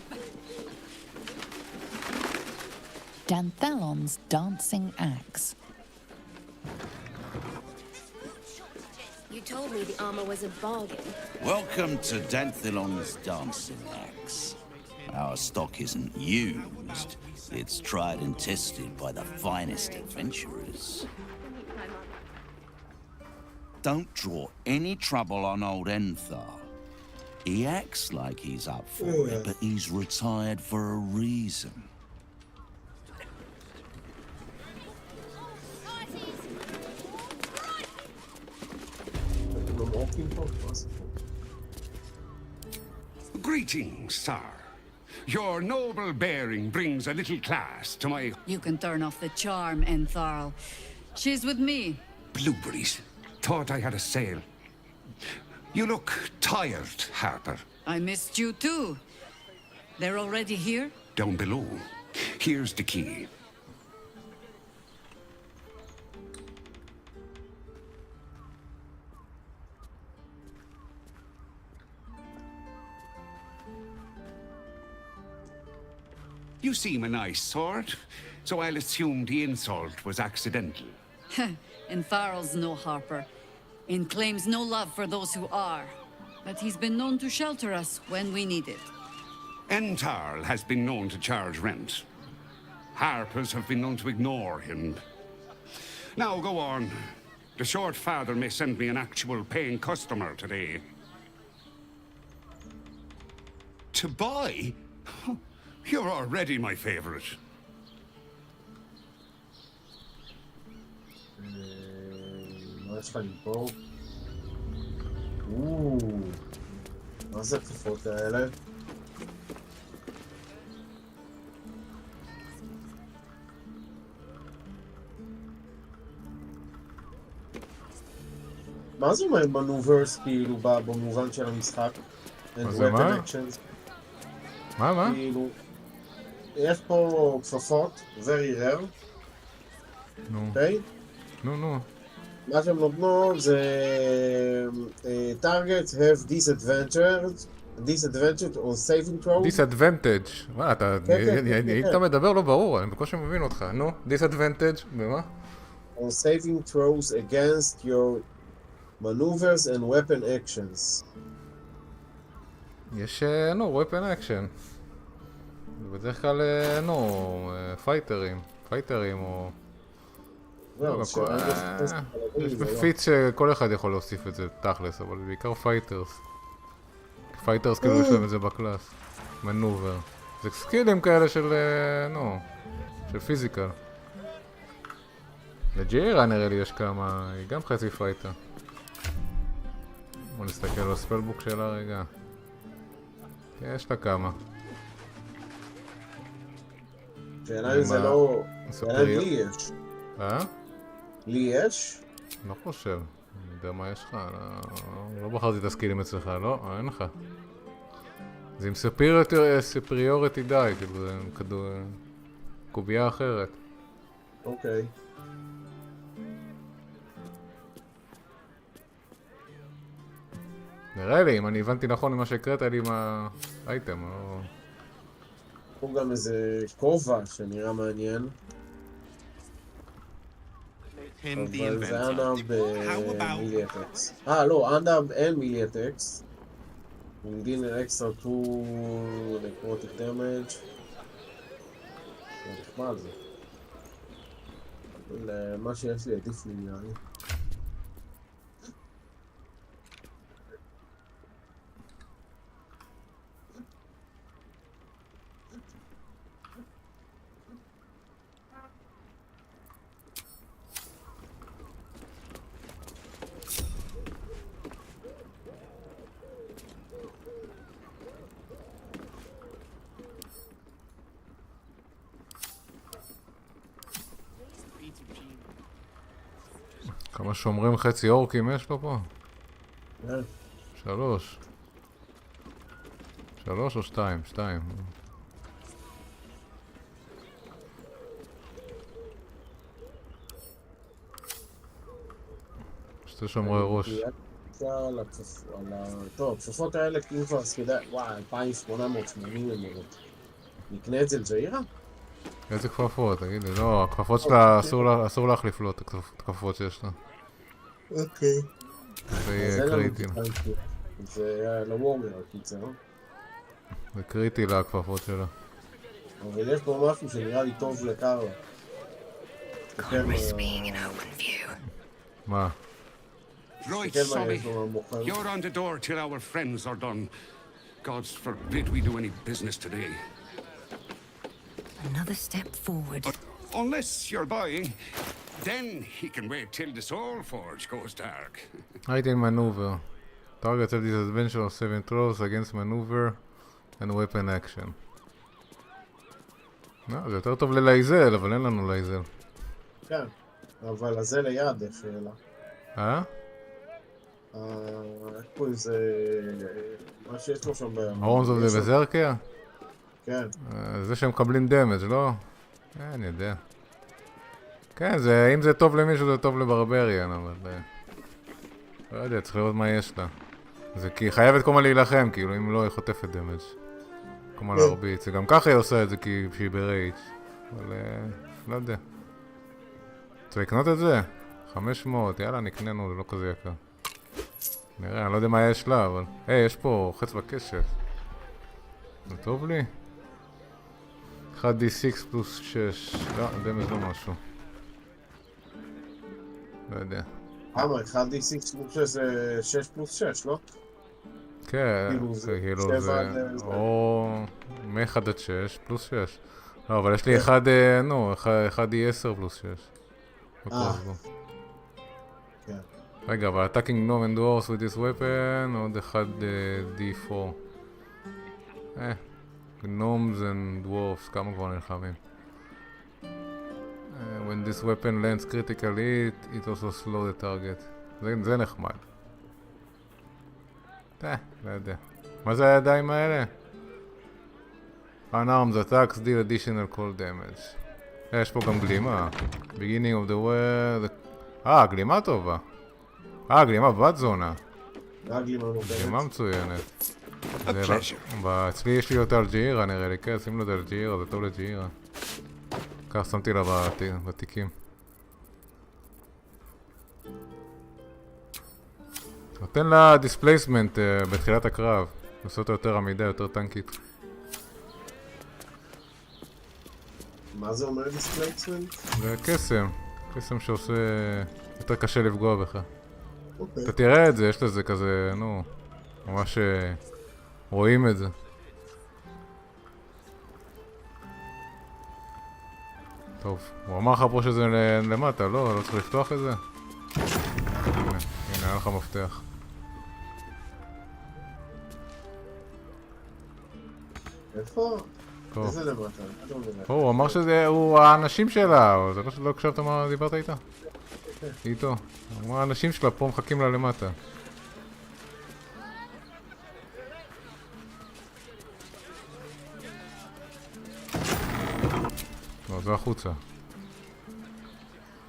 Danthalon's dancing axe. You told me the armor was a bargain. Welcome to Danthilon's dancing axe. Our stock isn't used. It's tried and tested by the finest adventurers. Don't draw any trouble on old Enthar. He acts like he's up for it, but he's retired for a reason. Greetings, sir. Your noble bearing brings a little class to my... You can turn off the charm, Entharl. She's with me. Blueberries. Thought I had a sale. You look tired, Harper. I missed you too. They're already here? Down below. Here's the key. You seem a nice sort, so I'll assume the insult was accidental. Entharl's no Harper, and claims no love for those who are. But he's been known to shelter us when we need it. Entarl has been known to charge rent. Harpers have been known to ignore him. Now go on. The short father may send me an actual paying customer today. To buy? You're already my favorite. מה יש לך למכור? מה זה הכפפות האלה? מה זה אומר מנוברס כאילו במובן של המשחק? מה זה מה? מה? כאילו, יש פה כפפות, very rare. נו. אוקיי? נו. מה שהן נותנות זה targets have disadvantage on saving throws. disadvantage. מה, אתה היית מדבר לא ברור, אני בקושי מבין אותך. נו, disadvantage, במה? on saving throws against your maneuvers and weapon actions. יש, נו, weapon action. בדרך כלל, נו, פייטרים או... יש פיץ שכל אחד יכול להוסיף את זה תכלס, אבל בעיקר פייטרס. פייטרס כאילו יש להם את זה בקלאס. מנובר. זה סקילים כאלה של, נו, של פיזיקל. לג'ירה נראה לי יש כמה, היא גם חצי פייטר. בוא נסתכל על הספלבוק שלה רגע. יש לה כמה. שאלה אם זה לא... שאלה אם לי יש. לי יש? לא חושב. אני יודע מה יש לך. לא בחרתי את הסקילים אצלך, לא? אין לך. זה עם ספריוריטי די, כאילו זה קובייה אחרת. אוקיי. נראה לי, אם אני הבנתי נכון ממה שהקראת לי עם האייטם, או... פה גם איזה כובע שנראה מעניין. אבל זה אנאב במיליאטקס. לא, אנאב אין מיליאטקס. מגין אקסטרה 2 נקרוטיק דמג'. זה נחמד זה. מה שיש לי עדיף לי נראה לי. כמה שומרים חצי אורקים יש לו פה? 3. 3 או 2? 2. שתי שומרי ראש. טוב, הכפפות האלה כאילו כבר ספידה... וואי, 2880 אמורות. נקנה את זה לג'אירה? איזה כפפות? תגיד לי, לא, הכפפות שלה אסור להחליף לו את הכפפות שיש לה. אוקיי. זה יהיה קריטי. זה לווריור, קיצר. זה קריטי לכפפות שלה. אבל יש פה משהו שנראה לי טוב לקרלה. מה? Right, Sobby. You're on the door till our friends are done. God's forbid we do any business today. Another step forward. Unless you're buying, then he can wait till the Soul Forge goes dark. Item maneuver. Targets have disadvantage of 7 throws against maneuver and weapon action. זה יותר טוב ללייזל, אבל אין לנו לייזל. כן, אבל זה ליד השאלה. איך פה איזה... מה שיש לו שם ביום? אורנס אוף דה בזרקר? כן. זה שהם מקבלים דמג', לא? אני יודע. כן, אם זה טוב למישהו זה טוב לברבריאן, אבל... לא יודע, צריך לראות מה יש לה. זה כי היא חייבת כל מה להילחם, כאילו, אם לא היא חוטפת דמג'. כל מה להרביץ. גם ככה היא עושה את זה כי היא ברייץ'. אבל... לא יודע. צריך לקנות את זה? 500, יאללה, נקננו, זה לא כזה יקר. נראה, אני לא יודע מה יש לה, אבל... יש פה חץ בקשף. זה טוב לי? 1d6 פלוס 6. לא, דמג' לא משהו. לא יודע. למה? 1d6 פלוס 6 זה 6 פלוס 6, לא? כן, כאילו זה... או... מ-1 עד 6 פלוס 6. לא, אבל יש לי 1, נו, 1d10 פלוס 6. רגע, אבל attacking gnome and dwarves with this weapon, עוד 1d4. gnomes and dwarves, כמה כבר נלחמים. When this weapon lands critically, it also slow the target. זה נחמד. לא יודע. מה זה הידיים האלה? Unarmed attacks deal additional cold damage. יש פה גם גלימה. Beginning of the world... גלימה טובה. גלימה בת זונה. גלימה מצוינת. אצלי יש לי אותה על ג'ירה נראה לי, כן, שים לו את זה על ג'ירה, זה טוב לג'ירה. כך שמתי לה בתיקים. נותן לה דיספלייסמנט בתחילת הקרב. עושה אותה יותר עמידה, יותר טנקית. מה זה אומר דיספלייסמנט? זה קסם. קסם שעושה... יותר קשה לפגוע בך. אוקיי. אתה תראה את זה, יש לזה כזה, נו... ממש... רואים את זה. טוב, הוא אמר לך פה שזה למטה, לא? לא צריך לפתוח את זה? הנה, היה לך מפתח. איפה? פה. איזה למטה? פה, הוא אמר שזה... הוא האנשים שלה, זה לא שלא הקשבת מה דיברת איתה? איתו. הוא אמר האנשים שלה פה מחכים לה למטה. לא, זה החוצה.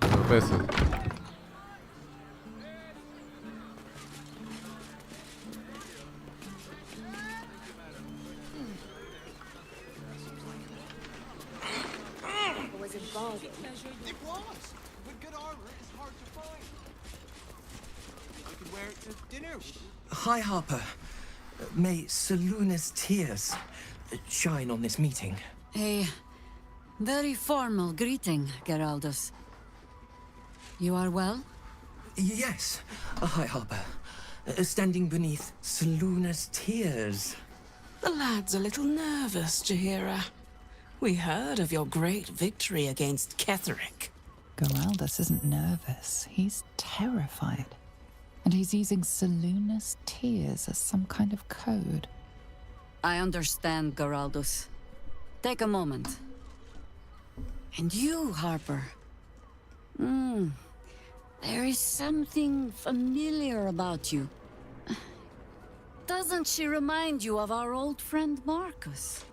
מרפסת. Was it Baldur? It was! With good armor, it's hard to find. I could wear it to dinner. Hi, Harper. May Seluna's tears shine on this meeting. A very formal greeting, Geraldus. You are well? Yes. Hi, Harper. Standing beneath Seluna's tears. The lad's a little nervous, Jaheira. We heard of your great victory against Ketherick. Geraldus isn't nervous. He's terrified. And he's using Seluna's tears as some kind of code. I understand, Geraldus. Take a moment. And you, Harper. There is something familiar about you. Doesn't she remind you of our old friend Marcus?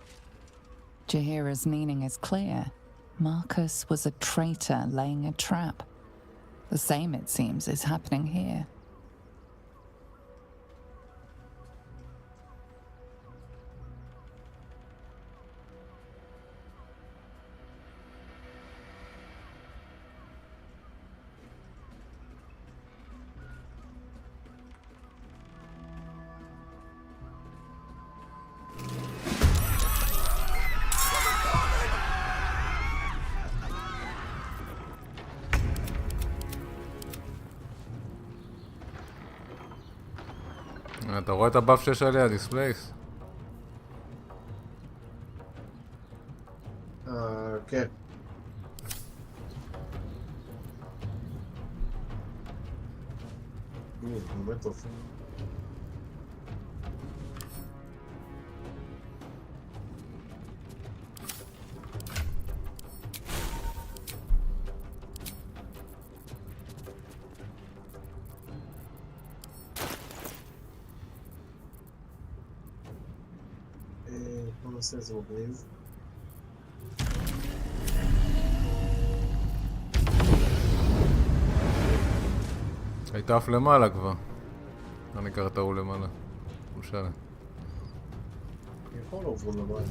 Jaheira's meaning is clear. Marcus was a traitor laying a trap. The same, it seems, is happening here. אתה רואה את הבאף שיש עליה, דיספלייס? כן. באמת טוב. בוא נעשה איזה מגניב. הייתה אף למעלה כבר. אני אקרא את ההוא למעלה. משנה. יכול לעבור למעלה.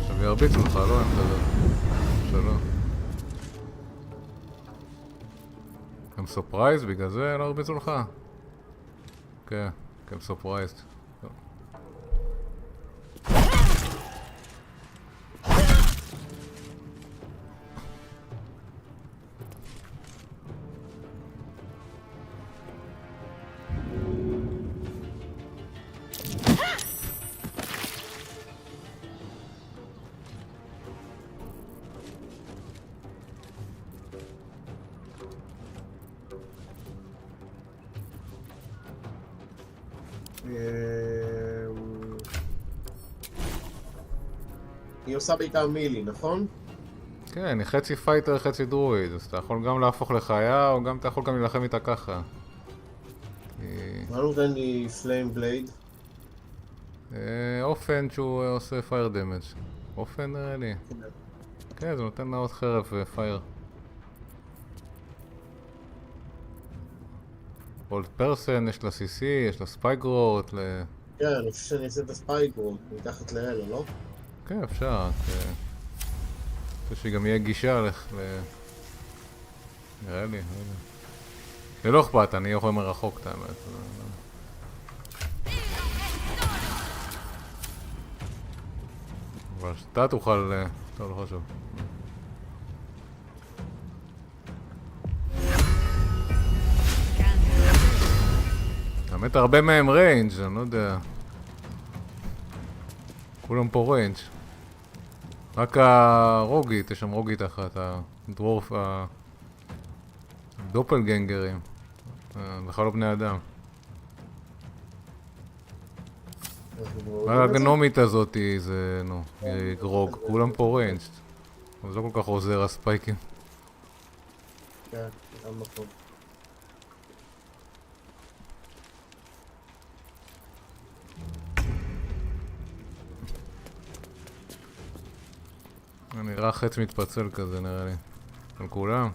עכשיו ירביצו לך, לא? אני מדבר. שלום. הם סופרייז? בגלל זה לא הרביצו לך? כן, כן סופרייז. היא עושה בעיקר מילי, נכון? כן, היא חצי פייטר, חצי דרואיד, אז אתה יכול גם להפוך לחיה, או גם אתה יכול גם להילחם איתה ככה. מה נותן לי פליים בלייד? אופן שהוא עושה פייר דמג'. אופן נראה לי. כן, זה נותן לה עוד חרב ופייר. אולד פרסן, יש לה CC, יש לה ספייגרוט, כן, אני חושב שאני אעשה את הספייגרוט, מתחת לאלה, לא? כן, אפשר. אני חושב שגם יהיה גישה נראה לי, זה לא אכפת, אני יכול מרחוק את האמת. אבל שאתה תוכל טוב, לא חשוב. האמת הרבה מהם ריינג', אני לא יודע. כולם פה ריינג'. רק הרוגית, יש שם רוגית אחת, הדרורף, הדופלגנגרים. בכלל לא בני אדם. הגנומית הזאת זה, נו, היא גרוג. כולם פה ריינג'. זה לא כל כך עוזר הספייקים. כן, גם נכון. נראה חץ מתפצל כזה נראה לי. על כולם.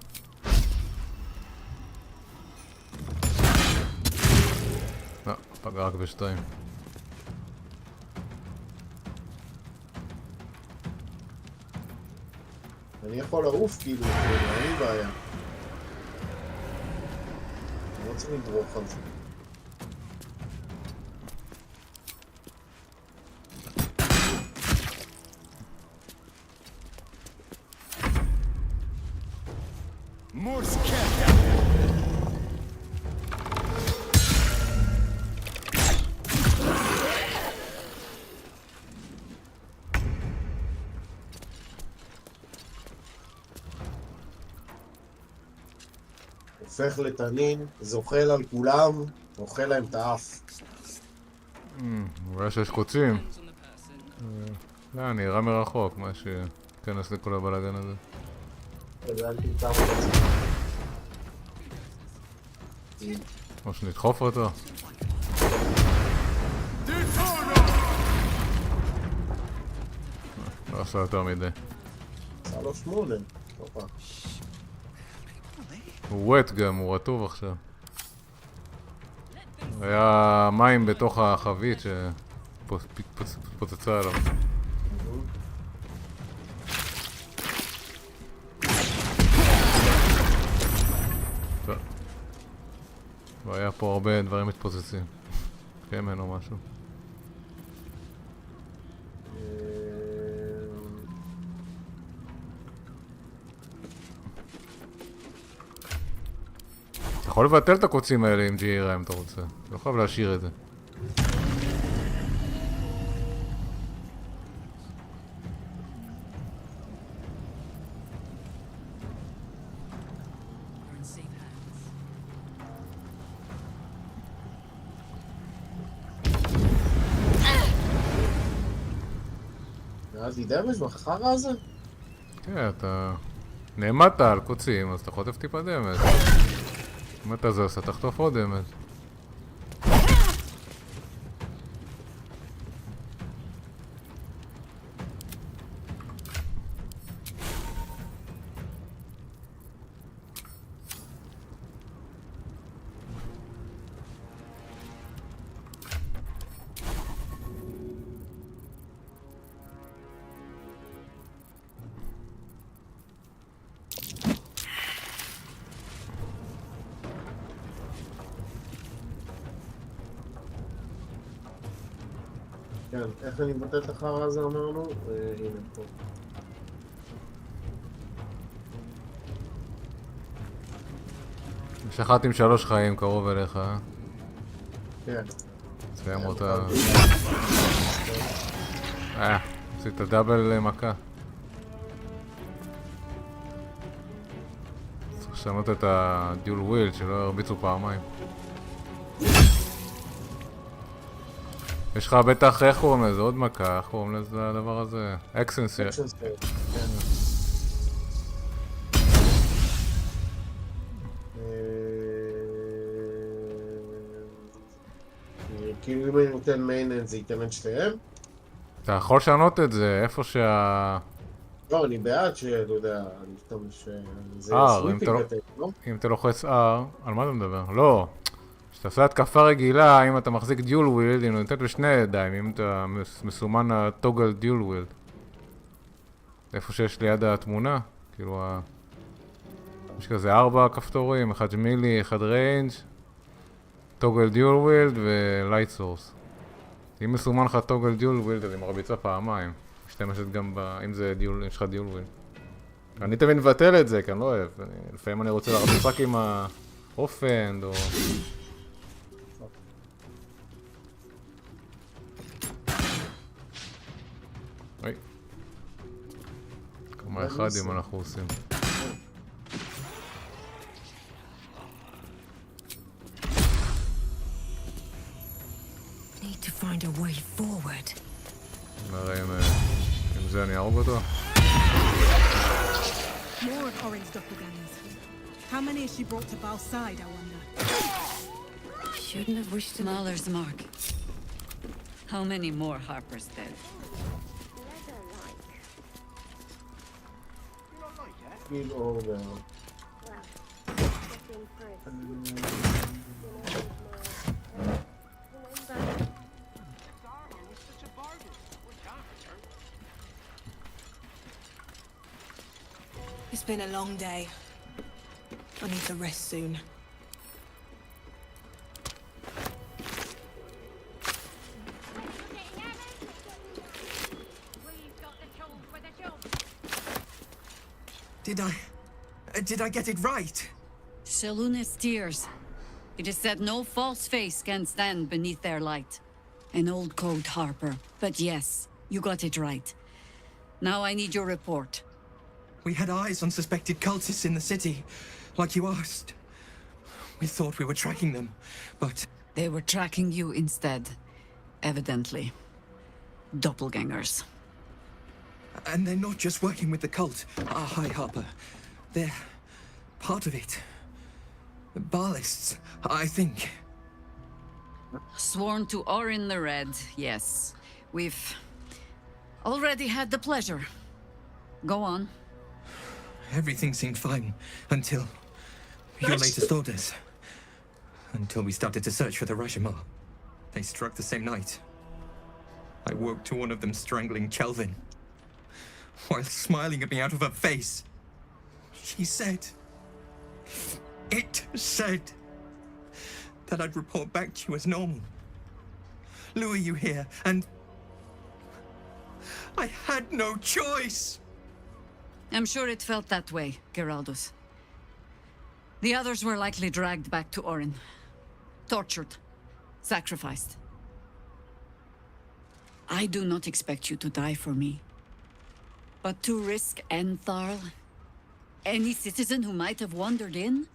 לא, פגע רק בשתיים. אני יכול לעוף כאילו, אין לי בעיה. אני לא צריך לדרוך על זה. הופך לתנין, זוחל על כולם, אוכל להם את האף. אולי שיש קוצים. לא, נראה מרחוק, מה שכנס לכל הבלגן הזה. או שנדחוף אותו. לא עשה יותר מדי. עשה לו 8. הוא ווט גם, הוא רטוב עכשיו. היה מים בתוך החבית שפוצצה עליו. והיה פה הרבה דברים מתפוצצים. שמן או משהו. אתה יכול לבטל את הקוצים האלה עם ג'ירה אם אתה רוצה. אתה לא חייב להשאיר את זה. נראה לי דמש בחרא הזה? כן, אתה נעמדת על קוצים, אז אתה חוטף טיפה דמש. אם אתה זה עושה, תחטוף עוד דמש. כן, איך אני מבטל את החרא הזה אמרנו? הנה פה. יש אחת עם 3 חיים קרוב אליך, אה? כן. סיים אותה. עשית דאבל מכה. צריך לשנות את הדיול וויל שלא ירביצו פעמיים. יש לך בטח, איך קוראים לזה? עוד מכה, איך קוראים לזה הדבר הזה? אקסנסר. כאילו אם אני נותן מיינן זה ייתן את שתיהם? אתה יכול לשנות את זה, איפה לא, אני בעד שאתה יודע, אני אשתמש... זה סוויפינג יותר, לא? אם אתה לוחץ R, על מה אתה מדבר? לא. כשאתה עושה התקפה רגילה, אם אתה מחזיק דיול ווילד, היא נותנת בשני ידיים, אם אתה מסומן הטוגל דיול ווילד. איפה שיש ליד התמונה, כאילו יש כזה 4 כפתורים, 1 מילי, 1 ריינג', טוגל דיול ווילד ולייט סורס. אם מסומן לך טוגל דיול ווילד, אז היא מרביצה פעמיים. משתמשת גם אם זה דיול, יש לך דיול וויל. אני תמיד מבטל את זה, כי אני לא אוהב. לפעמים אני רוצה לראות רק עם האופנד, או... אוי. כמה אחדים אנחנו עושים. Need to find a way forward. נראה אם זה אני ארוג אותו. More of Orin's doppelgangers. How many has she brought to Bal's side, I wonder? Shouldn't have wished to... Mahler's mark. How many more Harpers dead? Kill order. It's been a long day. I need to rest soon. Did I get it right? Seluna's tears. It is said no false face can stand beneath their light. An old code, Harper. But yes, you got it right. Now I need your report. We had eyes on suspected cultists in the city, like you asked. We thought we were tracking them, but... They were tracking you instead. Evidently. Doppelgangers. And they're not just working with the cult. Hi, Harper. They're part of it. Baalists, I think. Sworn to Orin the Red, yes. We've already had the pleasure. Go on. Everything seemed fine until your latest orders. Until we started to search for the Rashomar. They struck the same night. I woke to one of them strangling Chelvin, while smiling at me out of her face. She said... It said... that I'd report back to you as normal. Lure you here, and... I had no choice! I'm sure it felt that way, Geraldus. The others were likely dragged back to Orin. Tortured. Sacrificed. I do not expect you to die for me. But to risk Entharl, any citizen who might have wandered in,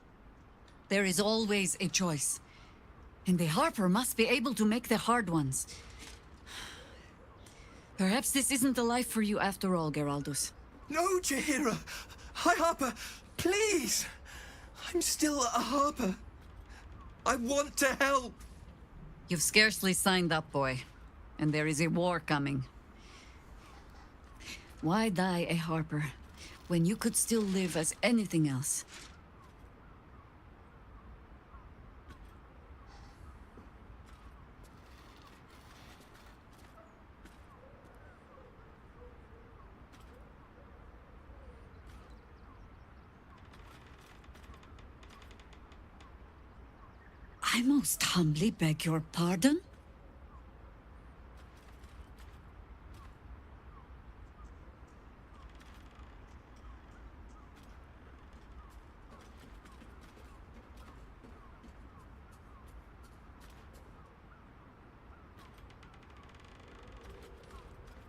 there is always a choice. And the Harper must be able to make the hard ones. Perhaps this isn't the life for you after all, Geraldus. No, Jaheira! Hi, Harper! Please! I'm still a Harper. I want to help! You've scarcely signed up, boy. And there is a war coming. Why die a Harper when you could still live as anything else? I most humbly beg your pardon?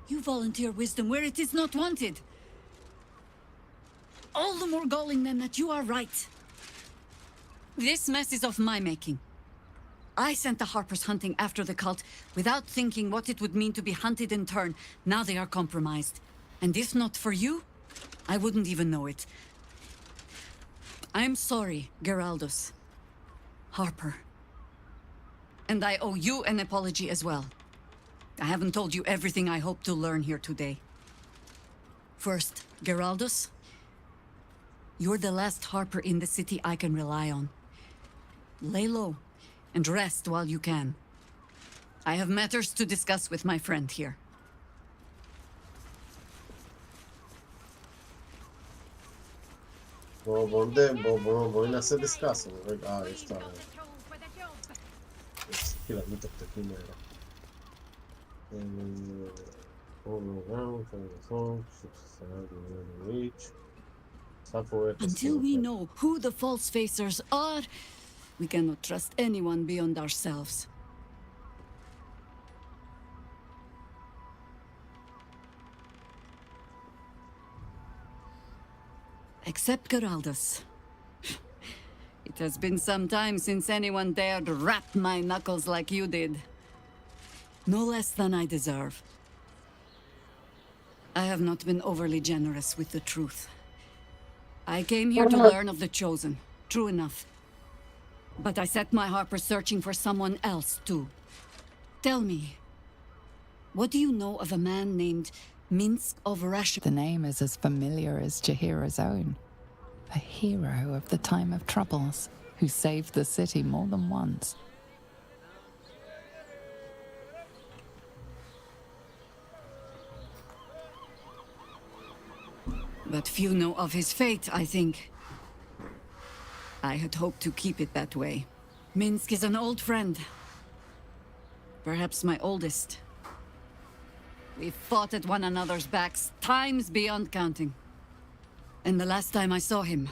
You volunteer wisdom where it is not wanted. All the more galling then that you are right. This mess is of my making. I sent the Harpers hunting after the cult without thinking what it would mean to be hunted in turn. Now they are compromised. And if not for you, I wouldn't even know it. I'm sorry, Geraldus. Harper. And I owe you an apology as well. I haven't told you everything I hope to learn here today. First, Geraldus, you're the last Harper in the city I can rely on. Lay low and rest while you can. I have matters to discuss with my friend here. בואי נעשה דיסקאס. רגע, יש את ה... רציתי להביא את הפתקים האלה. Until we know who the false facers are, we cannot trust anyone beyond ourselves. Except Geraldus. It has been some time since anyone dared rap my knuckles like you did. No less than I deserve. I have not been overly generous with the truth. I came here to learn of the Chosen, true enough. But I set my Harper searching for someone else, too. Tell me, what do you know of a man named Minsk of Russia? The name is as familiar as Jahira's own. A hero of the time of troubles, who saved the city more than once. But few know of his fate, I think. I had hoped to keep it that way. Minsk is an old friend. Perhaps my oldest. We fought at one another's backs, times beyond counting. And the last time I saw him,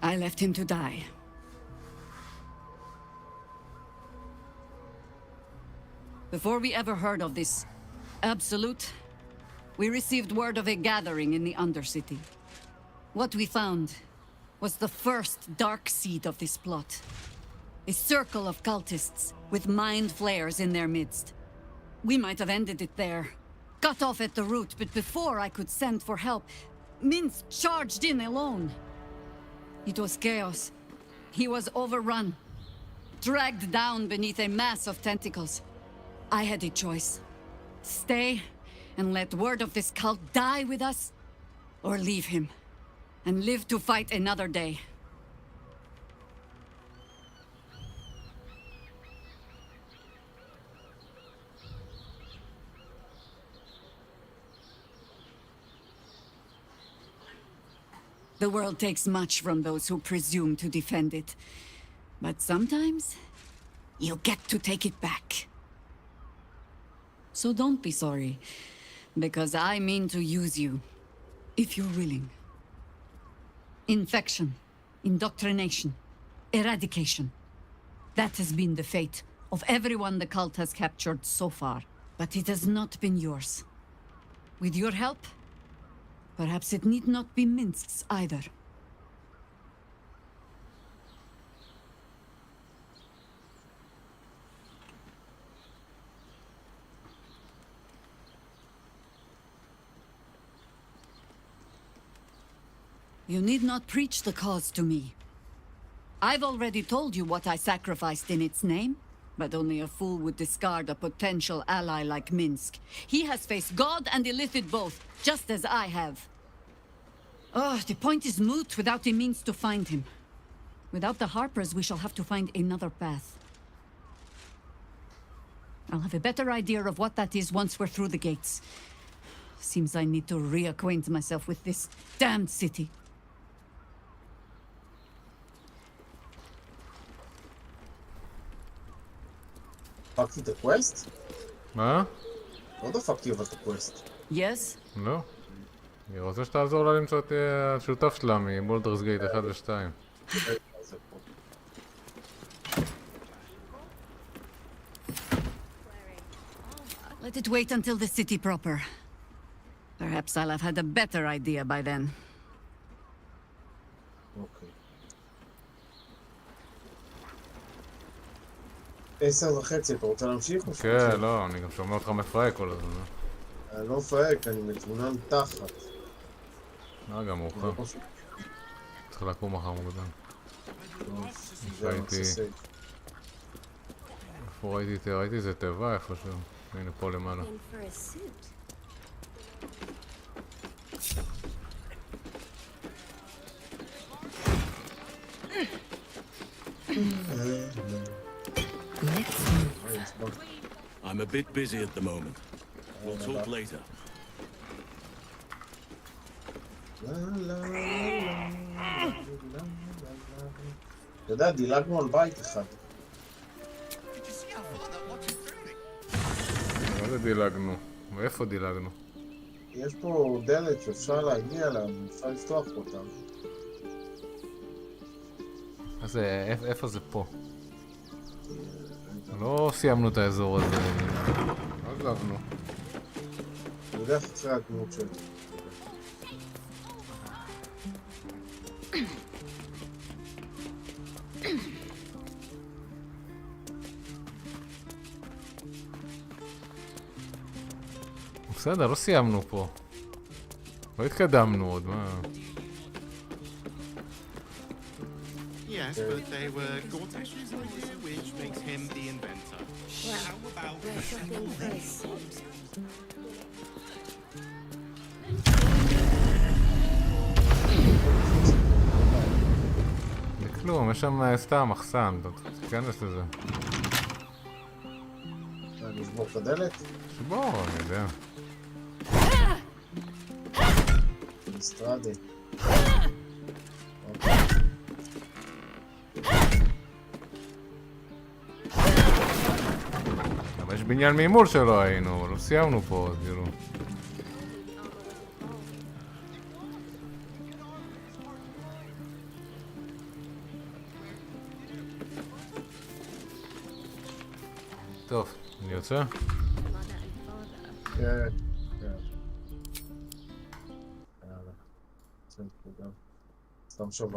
I left him to die. Before we ever heard of this Absolute, we received word of a gathering in the Undercity. What we found was the first dark seed of this plot. A circle of cultists with mind flayers in their midst. We might have ended it there, cut off at the root, but before I could send for help, Minsk charged in alone. It was chaos. He was overrun, dragged down beneath a mass of tentacles. I had a choice. Stay and let word of this cult die with us, or leave him and live to fight another day. The world takes much from those who presume to defend it. But sometimes, you get to take it back. So don't be sorry, because I mean to use you, if you're willing. Infection, indoctrination, eradication. That has been the fate of everyone the cult has captured so far. But it has not been yours. With your help, perhaps it need not be Minsk's either. You need not preach the cause to me. I've already told you what I sacrificed in its name, but only a fool would discard a potential ally like Minsk. He has faced God and Illithid both, just as I have. Oh, the point is moot without a means to find him. Without the Harpers, we shall have to find another path. I'll have a better idea of what that is once we're through the gates. Seems I need to reacquaint myself with this damned city. דפקתי את הקווסט? מה? לא דפקתי אבל את הקווסט. Yes? לא. אני רוצה שתעזור לה למצוא את השותף שלה מבולדרס גייט 1 ו-2. Let it wait until the city proper. Perhaps I'll have had a better idea by then. אוקיי. 10:30, אתה רוצה להמשיך? כן, לא, אני גם שומע אותך מפרק כל הזמן. אני לא מפרק, אני מתמונן תחת. גם מאוחר. צריך לקום מחר מוקדם. ראיתי... איפה ראיתי? ראיתי איזה תיבה איפשהו. הנה פה למעלה. I'm a bit busy at the moment. We'll talk later. אתה יודע, דילגנו על בית אחד. מה זה דילגנו? מאיפה דילגנו? יש פה דלת שאפשר להגיע אליה, אפשר לפתוח אותה. אז איפה זה פה? לא סיימנו את האזור הזה. לא עזבנו. אני יודע חצרי הדמות שלי. בסדר, לא סיימנו פה. לא התקדמנו עוד, מה? Yes, but they were Gortash's idea, which makes him the inventor. How about זה כלום, יש שם סתם מחסן, תיכנס לזה. לשבור את הדלת? שבור, אני יודע. מסטרדי. אבל יש בניין מימול שלא היינו, לא סיימנו פה, כאילו. טוב, אני יוצא? כן, כן. יאללה. סתם שובה.